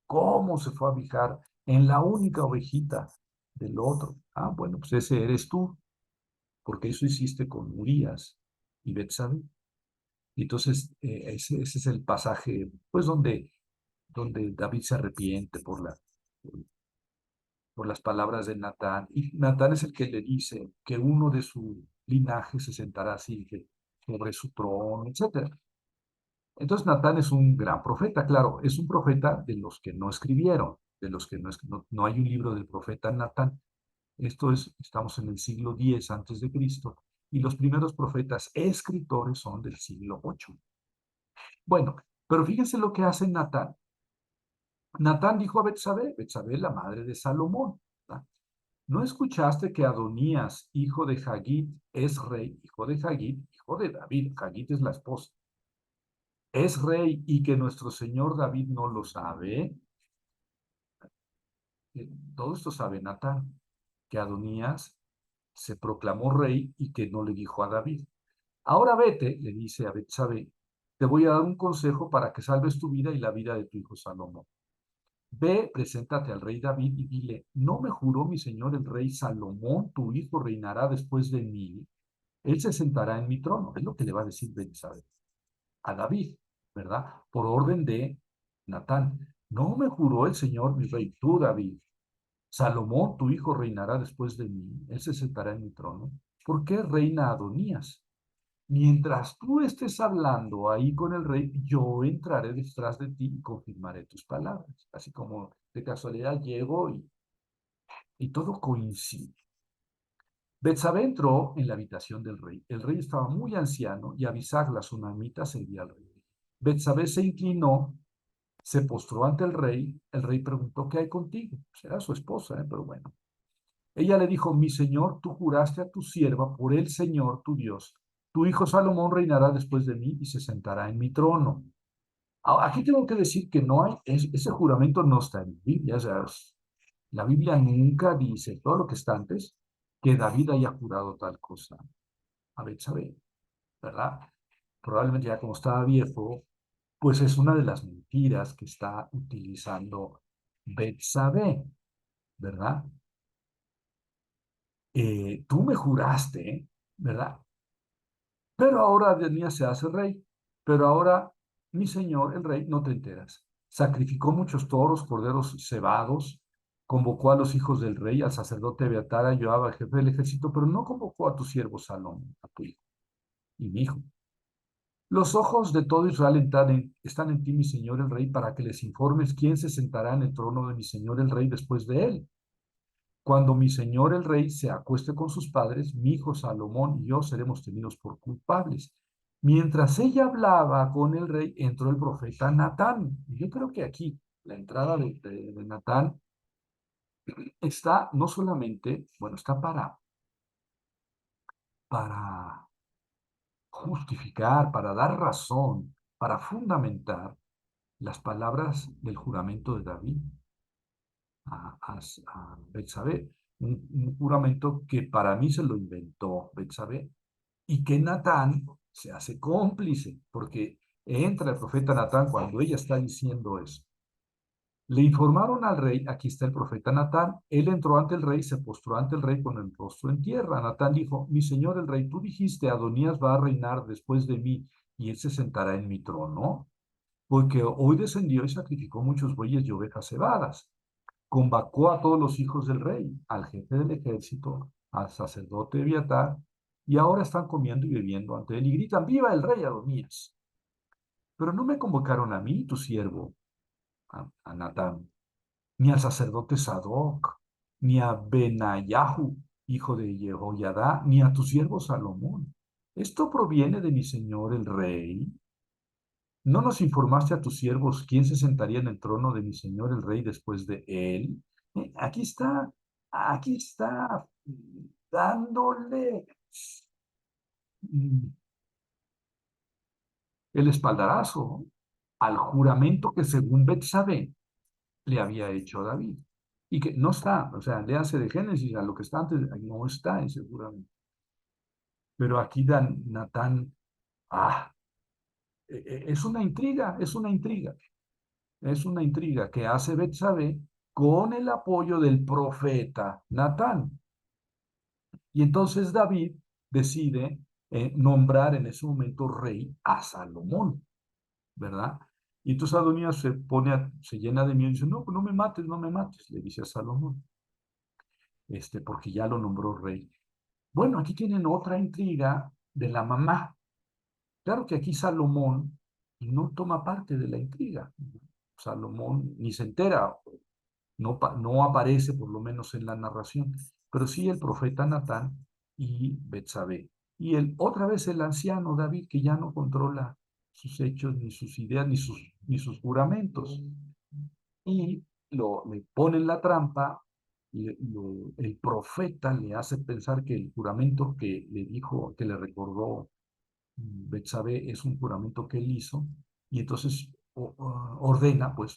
¿Cómo se fue a fijar en la única ovejita del otro? Ah, bueno, pues ese eres tú, porque eso hiciste con Urías y Betsabé. Y entonces ese es el pasaje, pues, donde David se arrepiente por las palabras de Natán. Y Natán es el que le dice que uno de su linaje se sentará así sobre su trono, etcétera. Entonces Natán es un gran profeta, claro, es un profeta de los que no escribieron, de los que no hay un libro del profeta Natán. Estamos en el siglo X antes de Cristo, y los primeros profetas escritores son del siglo VIII. Bueno, pero fíjense lo que hace Natán. Natán dijo a Betsabé, Betsabé la madre de Salomón, ¿verdad? ¿No escuchaste que Adonías, hijo de Hagit, es rey, hijo de Hagit, hijo de David? Hagit es la esposa. Es rey y que nuestro señor David no lo sabe. Todo esto sabe Natán, que Adonías se proclamó rey y que no le dijo a David. Ahora vete, le dice a Betsabé, te voy a dar un consejo para que salves tu vida y la vida de tu hijo Salomón. Ve, preséntate al rey David y dile, ¿no me juró mi señor el rey Salomón, tu hijo reinará después de mí? Él se sentará en mi trono. Es lo que le va a decir Betsabé a David, ¿verdad? Por orden de Natán. ¿No me juró el señor mi rey, tú, David? Salomón, tu hijo, reinará después de mí. Él se sentará en mi trono. ¿Por qué reina Adonías? Mientras tú estés hablando ahí con el rey, yo entraré detrás de ti y confirmaré tus palabras. Así como de casualidad llego y todo coincide. Betsabé entró en la habitación del rey. El rey estaba muy anciano y Abisag, la sunamita, servía al rey. Betsabé se inclinó, se postró ante el rey. El rey preguntó, ¿qué hay contigo? Pues era su esposa, pero bueno. Ella le dijo, mi señor, tú juraste a tu sierva por el Señor, tu Dios. Tu hijo Salomón reinará después de mí y se sentará en mi trono. Aquí tengo que decir que no hay, ese juramento no está en la Biblia. O sea, la Biblia nunca dice, todo lo que está antes, que David haya jurado tal cosa. A Betsabé, ¿verdad? Probablemente ya como estaba viejo, pues es una de las mentiras que está utilizando Betsabé, ¿verdad? Tú me juraste, ¿verdad? Pero ahora Adonías se hace rey. Pero ahora, mi señor, el rey, no te enteras. Sacrificó muchos toros, corderos cebados, convocó a los hijos del rey, al sacerdote Abiatar, a Joab, al jefe del ejército, pero no convocó a tu siervo Salomón, a tu hijo y mi hijo. Los ojos de todo Israel están en ti, mi señor el rey, para que les informes quién se sentará en el trono de mi señor el rey después de él. Cuando mi señor el rey se acueste con sus padres, mi hijo Salomón y yo seremos tenidos por culpables. Mientras ella hablaba con el rey, entró el profeta Natán. Yo creo que aquí la entrada de Natán está no solamente, bueno, está para justificar, para dar razón, para fundamentar las palabras del juramento de David a Betsabé, un juramento que para mí se lo inventó Betsabé, y que Natán se hace cómplice, porque entra el profeta Natán cuando ella está diciendo eso. Le informaron al rey, aquí está el profeta Natán, él entró ante el rey, se postró ante el rey con el rostro en tierra. Natán dijo, mi señor el rey, tú dijiste, Adonías va a reinar después de mí y él se sentará en mi trono, porque hoy descendió y sacrificó muchos bueyes y ovejas cebadas. Convocó a todos los hijos del rey, al jefe del ejército, al sacerdote Abiatar, y ahora están comiendo y bebiendo ante él y gritan, ¡viva el rey Adonías! Pero no me convocaron a mí, tu siervo, a Natán, ni al sacerdote Sadoc, ni a Benayahu, hijo de Jehoiada, ni a tu siervo Salomón. Esto proviene de mi señor el rey. ¿No nos informaste a tus siervos quién se sentaría en el trono de mi señor el rey después de él? Aquí está dándole mm, el espaldarazo al juramento que según Betsabé le había hecho a David. Y que no está, o sea, léase de Génesis a lo que está antes, no está ese juramento. Pero aquí Dan, Natán, ah, es una intriga, es una intriga. Es una intriga que hace Betsabé con el apoyo del profeta Natán. Y entonces David decide nombrar en ese momento rey a Salomón, ¿verdad? Y entonces Adonías se llena de miedo y dice, no, no me mates, no me mates, le dice a Salomón, porque ya lo nombró rey. Bueno, aquí tienen otra intriga de la mamá. Claro que aquí Salomón no toma parte de la intriga. Salomón ni se entera, no aparece por lo menos en la narración, pero sí el profeta Natán y Betsabé. Y otra vez el anciano David, que ya no controla sus hechos, ni sus ideas, ni sus juramentos. Y le ponen la trampa, el profeta le hace pensar que el juramento que le dijo, que le recordó Betsabé es un juramento que él hizo, y entonces ordena pues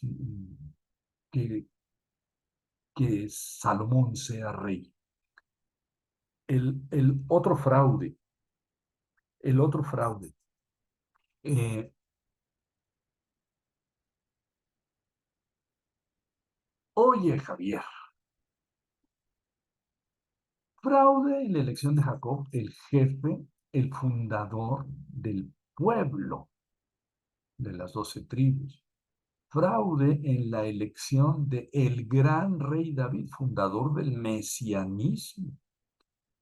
que Salomón sea rey. El otro fraude, el otro fraude. Eh, Oye, Javier, fraude en la elección de Jacob, el jefe, el fundador del pueblo de las 12 tribus. Fraude en la elección de el gran rey David, fundador del mesianismo.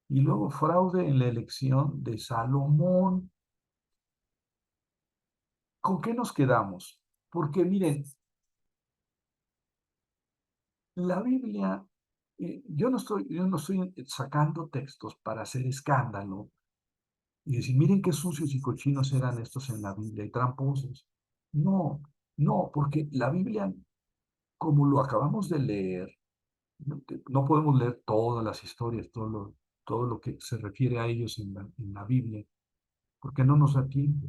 Y luego fraude en la elección de Salomón. ¿Con qué nos quedamos? Porque miren, la Biblia, yo no estoy sacando textos para hacer escándalo y decir, miren qué sucios y cochinos eran estos en la Biblia y tramposos. No, no, porque la Biblia, como lo acabamos de leer, no podemos leer todas las historias, todo lo que se refiere a ellos en la Biblia, porque no nos da tiempo.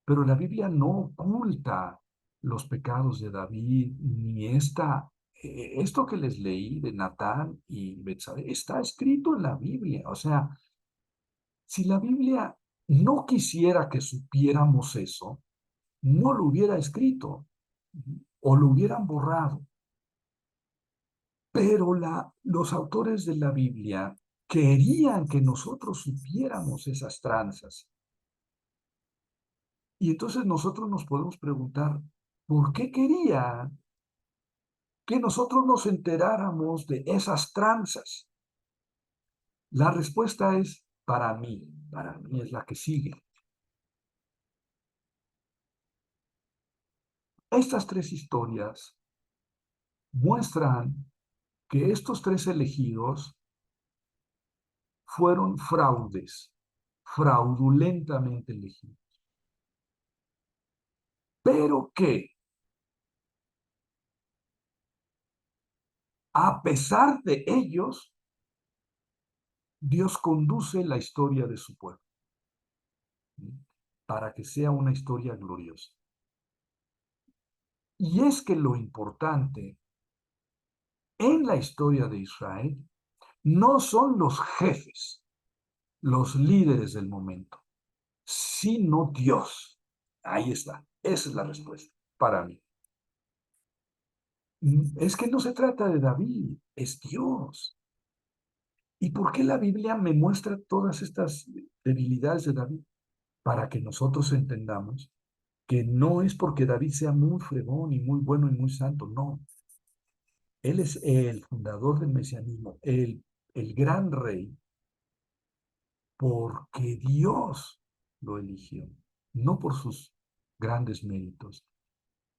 Pero la Biblia no oculta los pecados de David, ni esto que les leí de Natán y Betsabé, está escrito en la Biblia. O sea, si la Biblia no quisiera que supiéramos eso, no lo hubiera escrito o lo hubieran borrado. Pero los autores de la Biblia querían que nosotros supiéramos esas tranzas. Y entonces nosotros nos podemos preguntar, ¿por qué querían que nosotros nos enteráramos de esas tranzas? La respuesta es, para mí es la que sigue. Estas tres historias muestran que estos tres elegidos fueron fraudes, fraudulentamente elegidos, pero que a pesar de ellos, Dios conduce la historia de su pueblo, ¿sí? Para que sea una historia gloriosa. Y es que lo importante en la historia de Israel no son los jefes, los líderes del momento, sino Dios. Ahí está. Esa es la respuesta para mí. Es que no se trata de David, es Dios. ¿Y por qué la Biblia me muestra todas estas debilidades de David? Para que nosotros entendamos que no es porque David sea muy fregón y muy bueno y muy santo, no. Él es el fundador del mesianismo, el gran rey, porque Dios lo eligió, no por sus grandes méritos.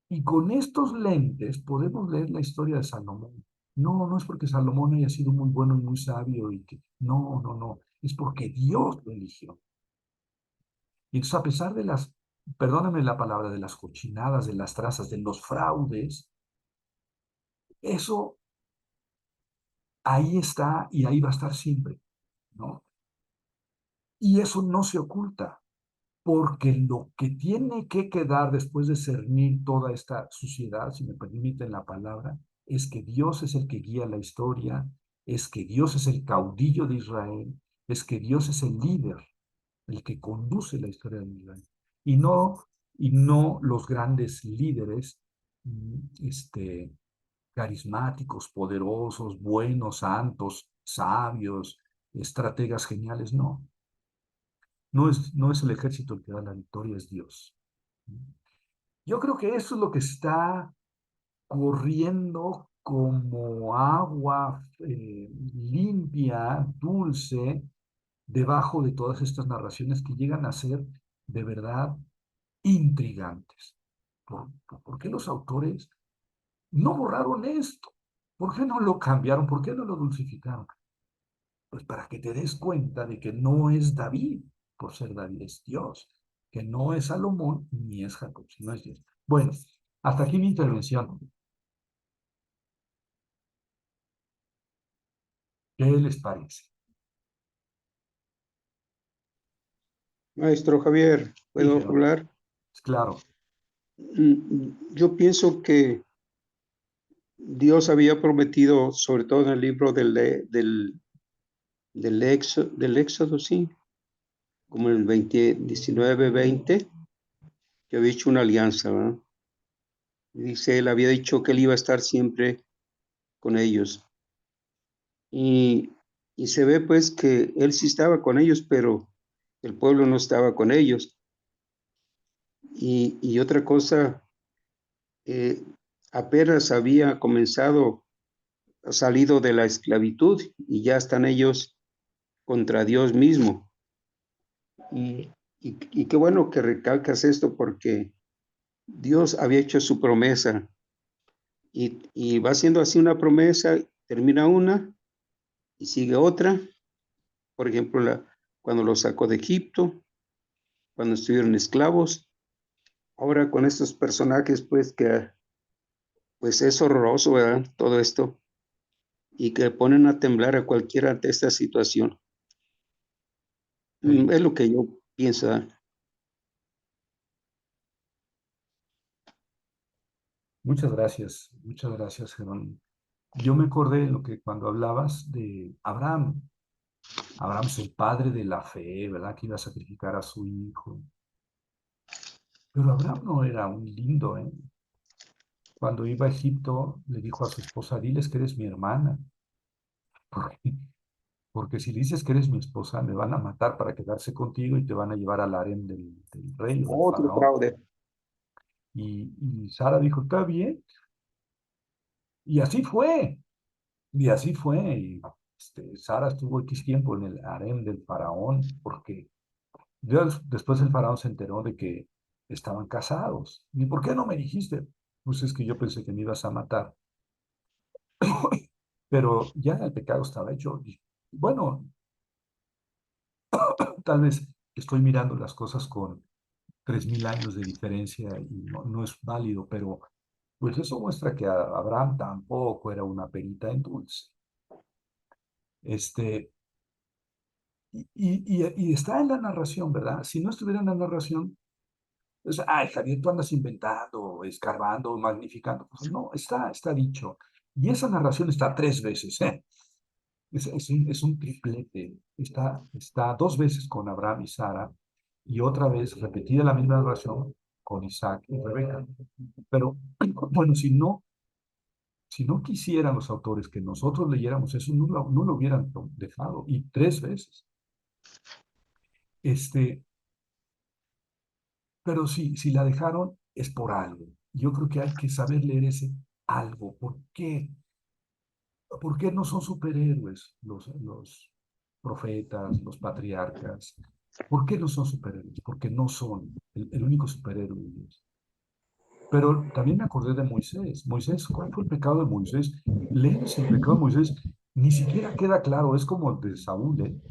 Y con estos lentes podemos leer la historia de Salomón. No, no es porque Salomón haya sido muy bueno y muy sabio y que, no, no, no, es porque Dios lo eligió. Y entonces, a pesar de las, perdóname la palabra, de las cochinadas, de las trazas, de los fraudes, eso ahí está y ahí va a estar siempre, ¿no? Y eso no se oculta, porque lo que tiene que quedar después de cernir toda esta suciedad, si me permiten la palabra, es que Dios es el que guía la historia, es que Dios es el caudillo de Israel, es que Dios es el líder, el que conduce la historia de Israel, y no los grandes líderes, carismáticos, poderosos, buenos, santos, sabios, estrategas geniales, no. No es el ejército el que da la victoria, es Dios. Yo creo que eso es lo que está corriendo como agua limpia, dulce, debajo de todas estas narraciones que llegan a ser de verdad intrigantes. ¿Por qué los autores no borraron esto? ¿Por qué no lo cambiaron? ¿Por qué no lo dulcificaron? Pues para que te des cuenta de que no es David, por ser David, es Dios, que no es Salomón ni es Jacob, sino es Dios. Bueno, hasta aquí mi intervención. ¿Qué les parece? Maestro Javier, ¿puedo Dígelo, hablar? claro. Yo pienso que Dios había prometido, sobre todo en el libro del Éxodo, sí, como en el 19:20, que había hecho una alianza, ¿verdad? Dice, él había dicho que él iba a estar siempre con ellos. Y, y se ve pues que él sí estaba con ellos, pero el pueblo no estaba con ellos. Y otra cosa, eh, apenas había comenzado, salido de la esclavitud y ya están ellos contra Dios mismo. Y qué bueno que recalcas esto porque Dios había hecho su promesa y va haciendo así una promesa, termina una y sigue otra. Por ejemplo, cuando los sacó de Egipto, cuando estuvieron esclavos. Ahora con estos personajes, pues que pues es horroroso, ¿verdad? Todo esto y que ponen a temblar a cualquiera ante esta situación. Sí. Es lo que yo pienso, ¿verdad? Muchas gracias, Jerónimo. Yo me acordé de lo que cuando hablabas de Abraham. Abraham es el padre de la fe, ¿verdad? Que iba a sacrificar a su hijo. Pero Abraham no era un lindo, ¿eh? Cuando iba a Egipto, le dijo a su esposa, diles que eres mi hermana, porque, porque si dices que eres mi esposa, me van a matar para quedarse contigo y te van a llevar al harén del rey o del Otro faraón. fraude. Y Sara dijo, está bien, y así fue, y así fue. Y, Sara estuvo X tiempo en el harén del faraón, porque después el faraón se enteró de que estaban casados. ¿Y por qué no me dijiste? pues es que yo pensé que me ibas a matar, pero ya el pecado estaba hecho. Y, bueno, tal vez estoy mirando las cosas con 3000 años de diferencia y no es válido, pero pues eso muestra que Abraham tampoco era una perita en dulce. Este, y está en la narración, ¿verdad? Si no estuviera en la narración, pues, ay, Javier, tú andas inventando, escarbando, magnificando. Pues no, está dicho. Y esa narración está 3 veces, ¿eh? Es un triplete. Está 2 veces con Abraham y Sara y otra vez repetida la misma narración con Isaac y Rebeca. Pero, bueno, si no quisieran los autores que nosotros leyéramos eso, no lo hubieran dejado. Y 3 veces. Este, pero si la dejaron es por algo. Yo creo que hay que saber leer ese algo. ¿Por qué? ¿Por qué no son superhéroes los profetas, los patriarcas? ¿Por qué no son superhéroes? Porque no son el único superhéroe de Dios. Pero también me acordé de Moisés. Moisés, ¿cuál fue el pecado de Moisés? Lees el pecado de Moisés, ni siquiera queda claro, es como el de Saúl, ¿eh?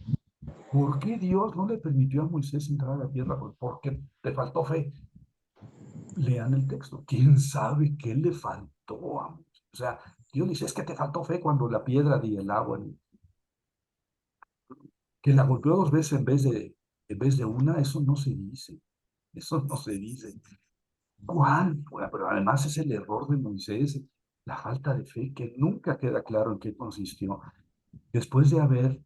¿Por qué Dios no le permitió a Moisés entrar a la tierra? Porque te faltó fe. Lean el texto. ¿Quién sabe qué le faltó a Moisés? O sea, Dios dice, es que te faltó fe cuando la piedra y el agua, que la golpeó 2 veces en vez de una, eso no se dice. Eso no se dice. ¿Cuál fue? Pero además es el error de Moisés, la falta de fe, que nunca queda claro en qué consistió. Después de haber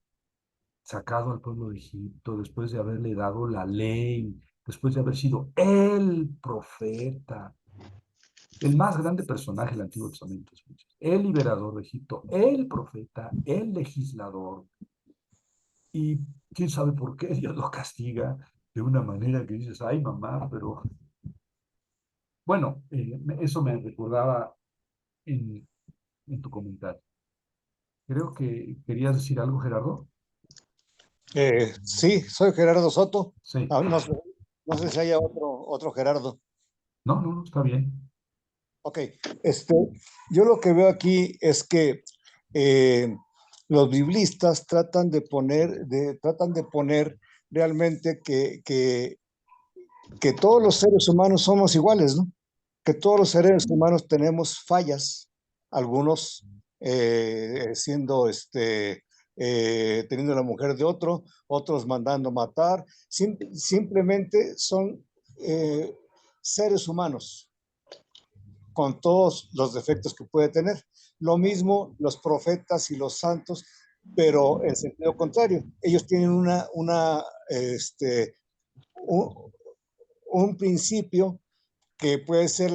sacado al pueblo de Egipto, después de haberle dado la ley, después de haber sido el profeta, el más grande personaje del Antiguo Testamento es Moisés, el liberador de Egipto, el profeta, el legislador, y quién sabe por qué Dios lo castiga de una manera que dices, ay mamá, pero bueno, eso me recordaba en tu comentario. Creo que querías decir algo, Gerardo. Sí, soy Gerardo Soto. Sí. No sé si haya otro Gerardo. No, no, no, está bien. Ok, yo lo que veo aquí es que eh, los biblistas tratan de poner realmente que todos los seres humanos somos iguales, ¿no? Que todos los seres humanos tenemos fallas, algunos siendo teniendo la mujer de otro, otros mandando matar, simplemente son eh, seres humanos con todos los defectos que puede tener. Lo mismo los profetas y los santos, pero en sentido contrario. Ellos tienen un, un principio que puede ser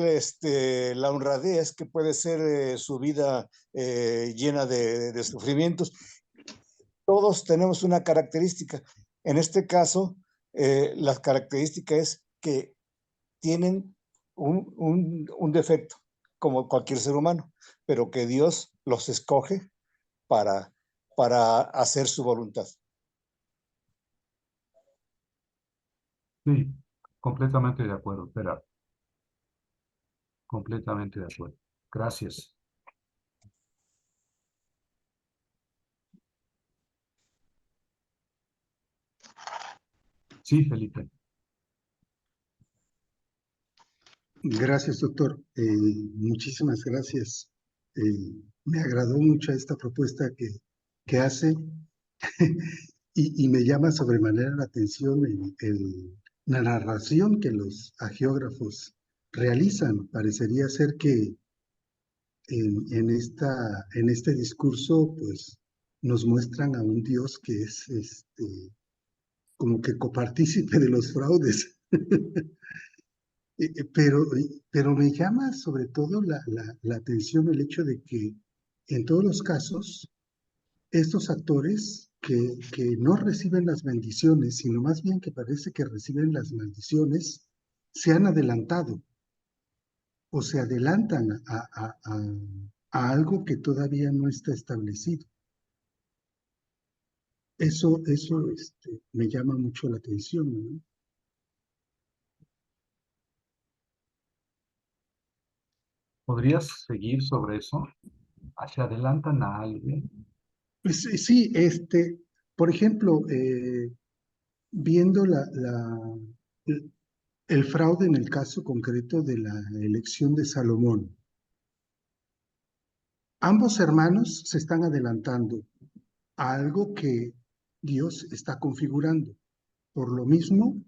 la honradez, que puede ser su vida llena de sufrimientos. Todos tenemos una característica. En este caso, la característica es que tienen un defecto, como cualquier ser humano, pero que Dios los escoge para, para hacer su voluntad. Sí, completamente de acuerdo, espera, completamente de acuerdo. Gracias. Sí, Felipe. Gracias, doctor. Muchísimas gracias. Me agradó mucho esta propuesta que hace y me llama sobremanera la atención la narración que los agiógrafos realizan. Parecería ser que en este discurso, pues, nos muestran a un Dios que es como que copartícipe de los fraudes. Pero me llama sobre todo la atención el hecho de que en todos los casos, estos actores que no reciben las bendiciones, sino más bien que parece que reciben las maldiciones, se han adelantado o se adelantan a algo que todavía no está establecido. Eso me llama mucho la atención, ¿no? ¿Podrías seguir sobre eso? ¿Se adelantan a alguien? Pues sí, por ejemplo, viendo el, el fraude en el caso concreto de la elección de Salomón, ambos hermanos se están adelantando a algo que Dios está configurando. Por lo mismo,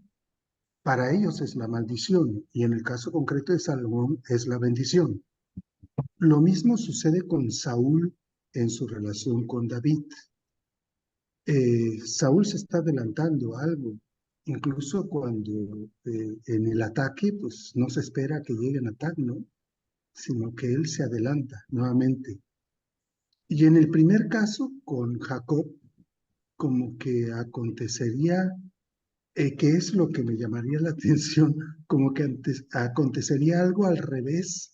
para ellos es la maldición y en el caso concreto de Salomón es la bendición. Lo mismo sucede con Saúl en su relación con David. Saúl se está adelantando a algo, incluso cuando en el ataque, pues no se espera que lleguen a ataque, ¿no? Sino que él se adelanta nuevamente. Y en el primer caso, con Jacob, como que acontecería, que es lo que me llamaría la atención, como que antes acontecería algo al revés,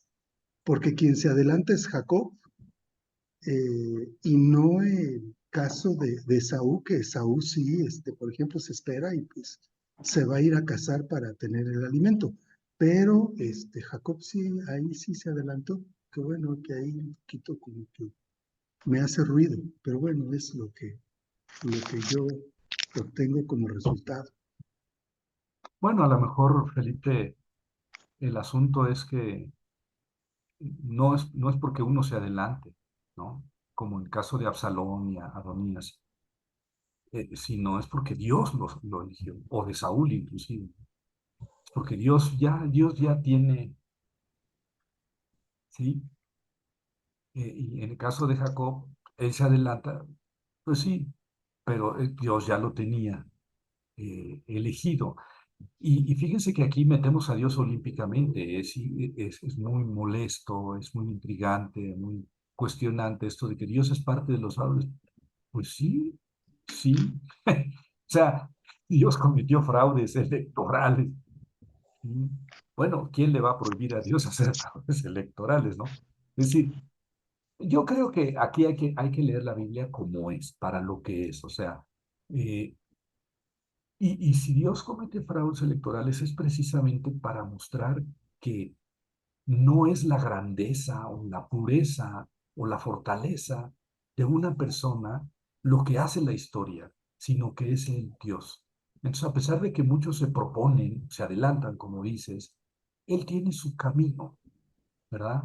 porque quien se adelanta es Jacob, y no el caso de Saúl, que Saúl sí, por ejemplo, se espera y pues se va a ir a cazar para tener el alimento. Pero Jacob sí, ahí sí se adelantó. Que bueno, que ahí un poquito como que me hace ruido, pero bueno, es lo que yo obtengo como resultado. Bueno, a lo mejor, Felipe, el asunto es que no es porque uno se adelante, ¿no? Como en el caso de Absalón y Adonías, sino es porque Dios lo eligió, o de Saúl inclusive. Es porque Dios ya tiene, ¿sí? Y en el caso de Jacob, él se adelanta, pues sí, pero Dios ya lo tenía elegido. Y fíjense que aquí metemos a Dios olímpicamente, es muy molesto, es muy intrigante, muy cuestionante esto de que Dios es parte de los fraudes. Pues sí, sí. O sea, Dios cometió fraudes electorales. ¿Sí? Bueno, ¿quién le va a prohibir a Dios hacer fraudes electorales, no? Es decir, yo creo que aquí hay que leer la Biblia como es, para lo que es. O sea, eh, y si Dios comete fraudes electorales es precisamente para mostrar que no es la grandeza o la pureza o la fortaleza de una persona lo que hace la historia, sino que es el Dios. Entonces, a pesar de que muchos se proponen, se adelantan, como dices, Él tiene su camino, ¿verdad?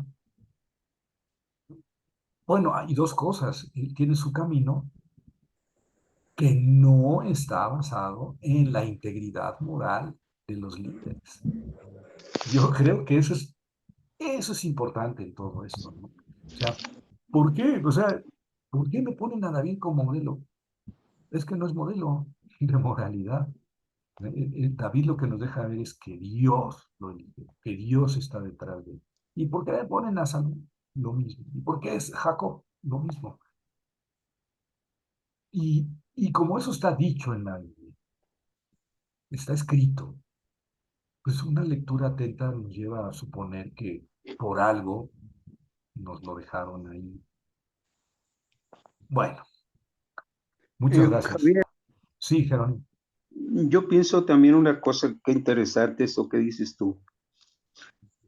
Bueno, hay dos cosas. Él tiene su camino que no está basado en la integridad moral de los líderes. Yo creo que eso es importante en todo esto, ¿no? O sea, ¿por qué? O sea, ¿por qué me ponen a David como modelo? Es que no es modelo de moralidad. David lo que nos deja ver es que Dios lo elige, que Dios está detrás de él. ¿Y por qué me ponen a Salomón? Lo mismo. ¿Y por qué es Jacob? Lo mismo. Y como eso está dicho en la Biblia, está escrito, pues una lectura atenta nos lleva a suponer que por algo nos lo dejaron ahí. Bueno, muchas gracias. Javier, Sí, Jerónimo. yo pienso también una cosa que interesante es lo que dices tú,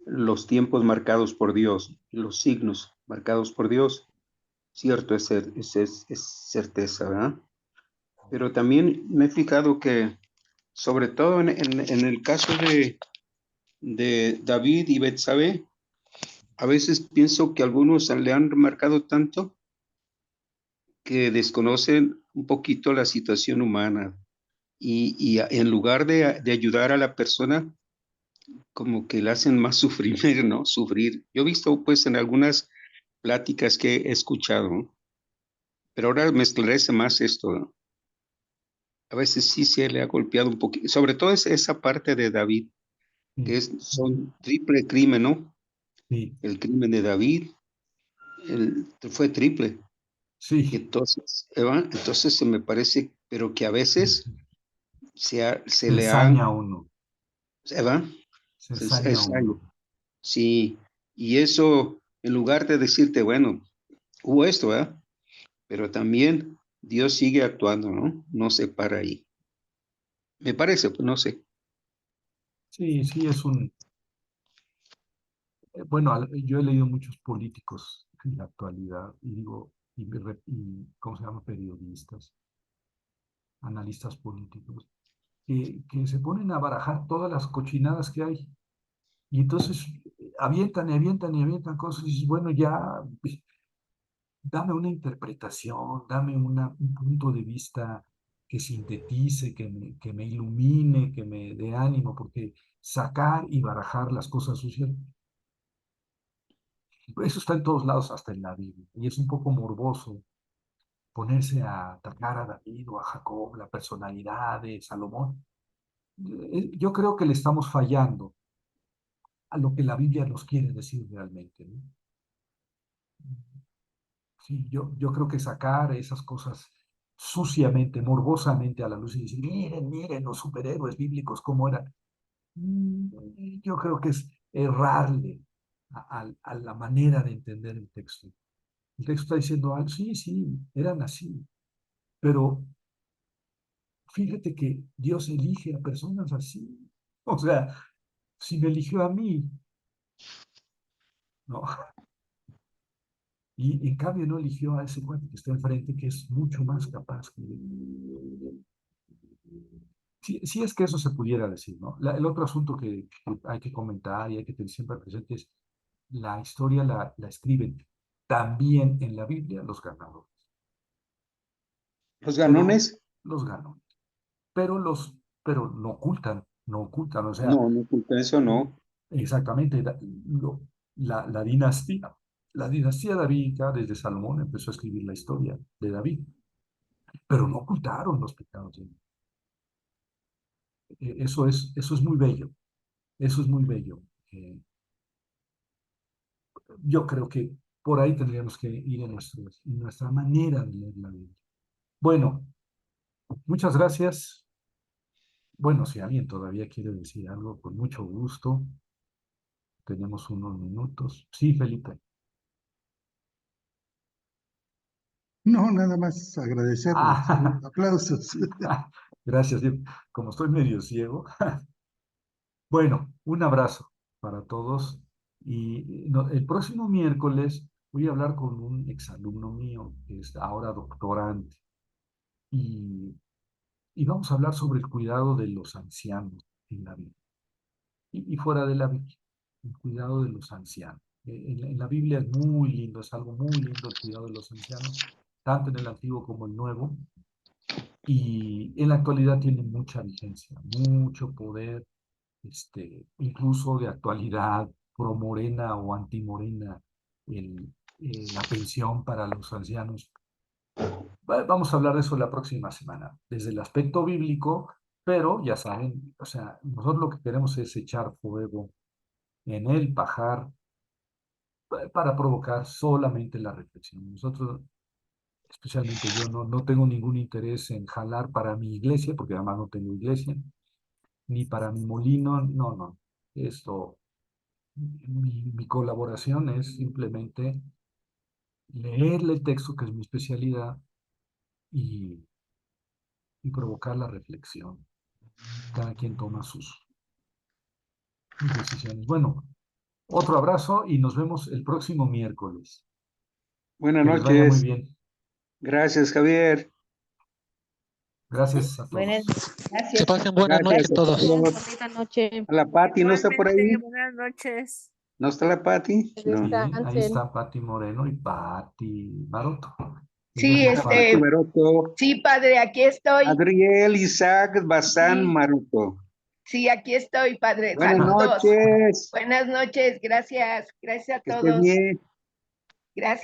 los tiempos marcados por Dios, los signos marcados por Dios, cierto, es certeza, ¿verdad? Pero también me he fijado que, sobre todo en el caso de David y Betsabé, a veces pienso que algunos le han marcado tanto que desconocen un poquito la situación humana y en lugar de ayudar a la persona, como que le hacen más sufrir, ¿no? Sufrir. Yo he visto pues en algunas pláticas que he escuchado, ¿no? Pero ahora me esclarece más esto, ¿no? A veces sí se le ha golpeado un poquito, sobre todo es esa parte de David, que Sí, son triple crimen, ¿no? sí, El crimen de David fue triple. sí. Entonces, Eva, entonces se me parece, pero que a veces se Se le han, ensaña uno, Eva, se ensaña uno. sí, y eso, en lugar de decirte, bueno, hubo esto, ¿verdad? Pero también Dios sigue actuando, ¿no? No se para ahí. Me parece, pues no sé. Sí, sí, bueno, yo he leído muchos políticos en la actualidad y digo, ¿cómo se llama? Periodistas, analistas políticos, que se ponen a barajar todas las cochinadas que hay. Y entonces avientan y avientan y avientan cosas y dices, bueno, ya dame una interpretación, dame un punto de vista que sintetice, que me ilumine, que me dé ánimo, porque sacar y barajar las cosas sucias, eso está en todos lados, hasta en la Biblia. Y es un poco morboso ponerse a atacar a David o a Jacob, la personalidad de Salomón. Yo creo que le estamos fallando a lo que la Biblia nos quiere decir realmente, ¿no? Sí, yo creo que sacar esas cosas suciamente, morbosamente a la luz y decir, miren, miren los superhéroes bíblicos cómo eran. Yo creo que es errarle a la manera de entender el texto. El texto está diciendo, sí, sí, eran así, pero fíjate que Dios elige a personas así. O sea, si me eligió a mí, ¿no? Y en cambio no eligió a ese cuate que está enfrente, que es mucho más capaz que él. Si es que eso se pudiera decir, ¿no? El otro asunto que hay que comentar y hay que tener siempre presente es la historia la escriben también en la Biblia los ganadores. Los Pero ganones, los ganones. Pero pero no ocultan, no ocultan, o sea, no, no, eso no. exactamente, la dinastía, la dinastía davídica desde Salomón empezó a escribir la historia de David, pero no ocultaron los pecados. Eso es muy bello, eso es muy bello. Yo creo que por ahí tendríamos que ir en nuestra manera de leer la Biblia. Bueno, muchas gracias. Bueno, si alguien todavía quiere decir algo, con mucho gusto. Tenemos unos minutos. Sí, Felipe. No, nada más agradecerles. Ah, Aplausos. gracias. Como estoy medio ciego. Bueno, un abrazo para todos. Y el próximo miércoles voy a hablar con un exalumno mío, que es ahora doctorante. Y, y vamos a hablar sobre el cuidado de los ancianos en la Biblia. Y fuera de la Biblia, el cuidado de los ancianos. En la Biblia es muy lindo, es algo muy lindo el cuidado de los ancianos, tanto en el Antiguo como el Nuevo. Y en la actualidad tiene mucha vigencia, mucho poder, incluso de actualidad, pro morena o anti morena, la pensión para los ancianos. Vamos a hablar de eso la próxima semana, desde el aspecto bíblico, pero ya saben, o sea, nosotros lo que queremos es echar fuego en el pajar para provocar solamente la reflexión. Nosotros, especialmente yo, no tengo ningún interés en jalar para mi iglesia, porque además no tengo iglesia, ni para mi molino, no, no. Esto, mi colaboración es simplemente leerle el texto, que es mi especialidad, y, y provocar la reflexión. Cada quien toma sus decisiones. Bueno, otro abrazo y nos vemos el próximo miércoles. Buenas Que les vaya muy noches. bien. Gracias, Javier. Gracias a Buenas, todos. Que gracias. pasen buenas Gracias noches a todos. todos. Bonita noche. A la Pati, ¿no está por Igualmente, ahí? buenas noches. ¿No está la Pati? Que No. Sí, ahí descansen. está Pati Moreno y Pati Maroto. Sí, Ellos nos faltan. Maroto, sí, padre, aquí estoy. Adriel, Isaac, Bazán, Sí. Maroto. Sí, aquí estoy, padre. Buenas Saludos. noches. Buenas noches, gracias. Gracias a Que estés todos. bien. Gracias.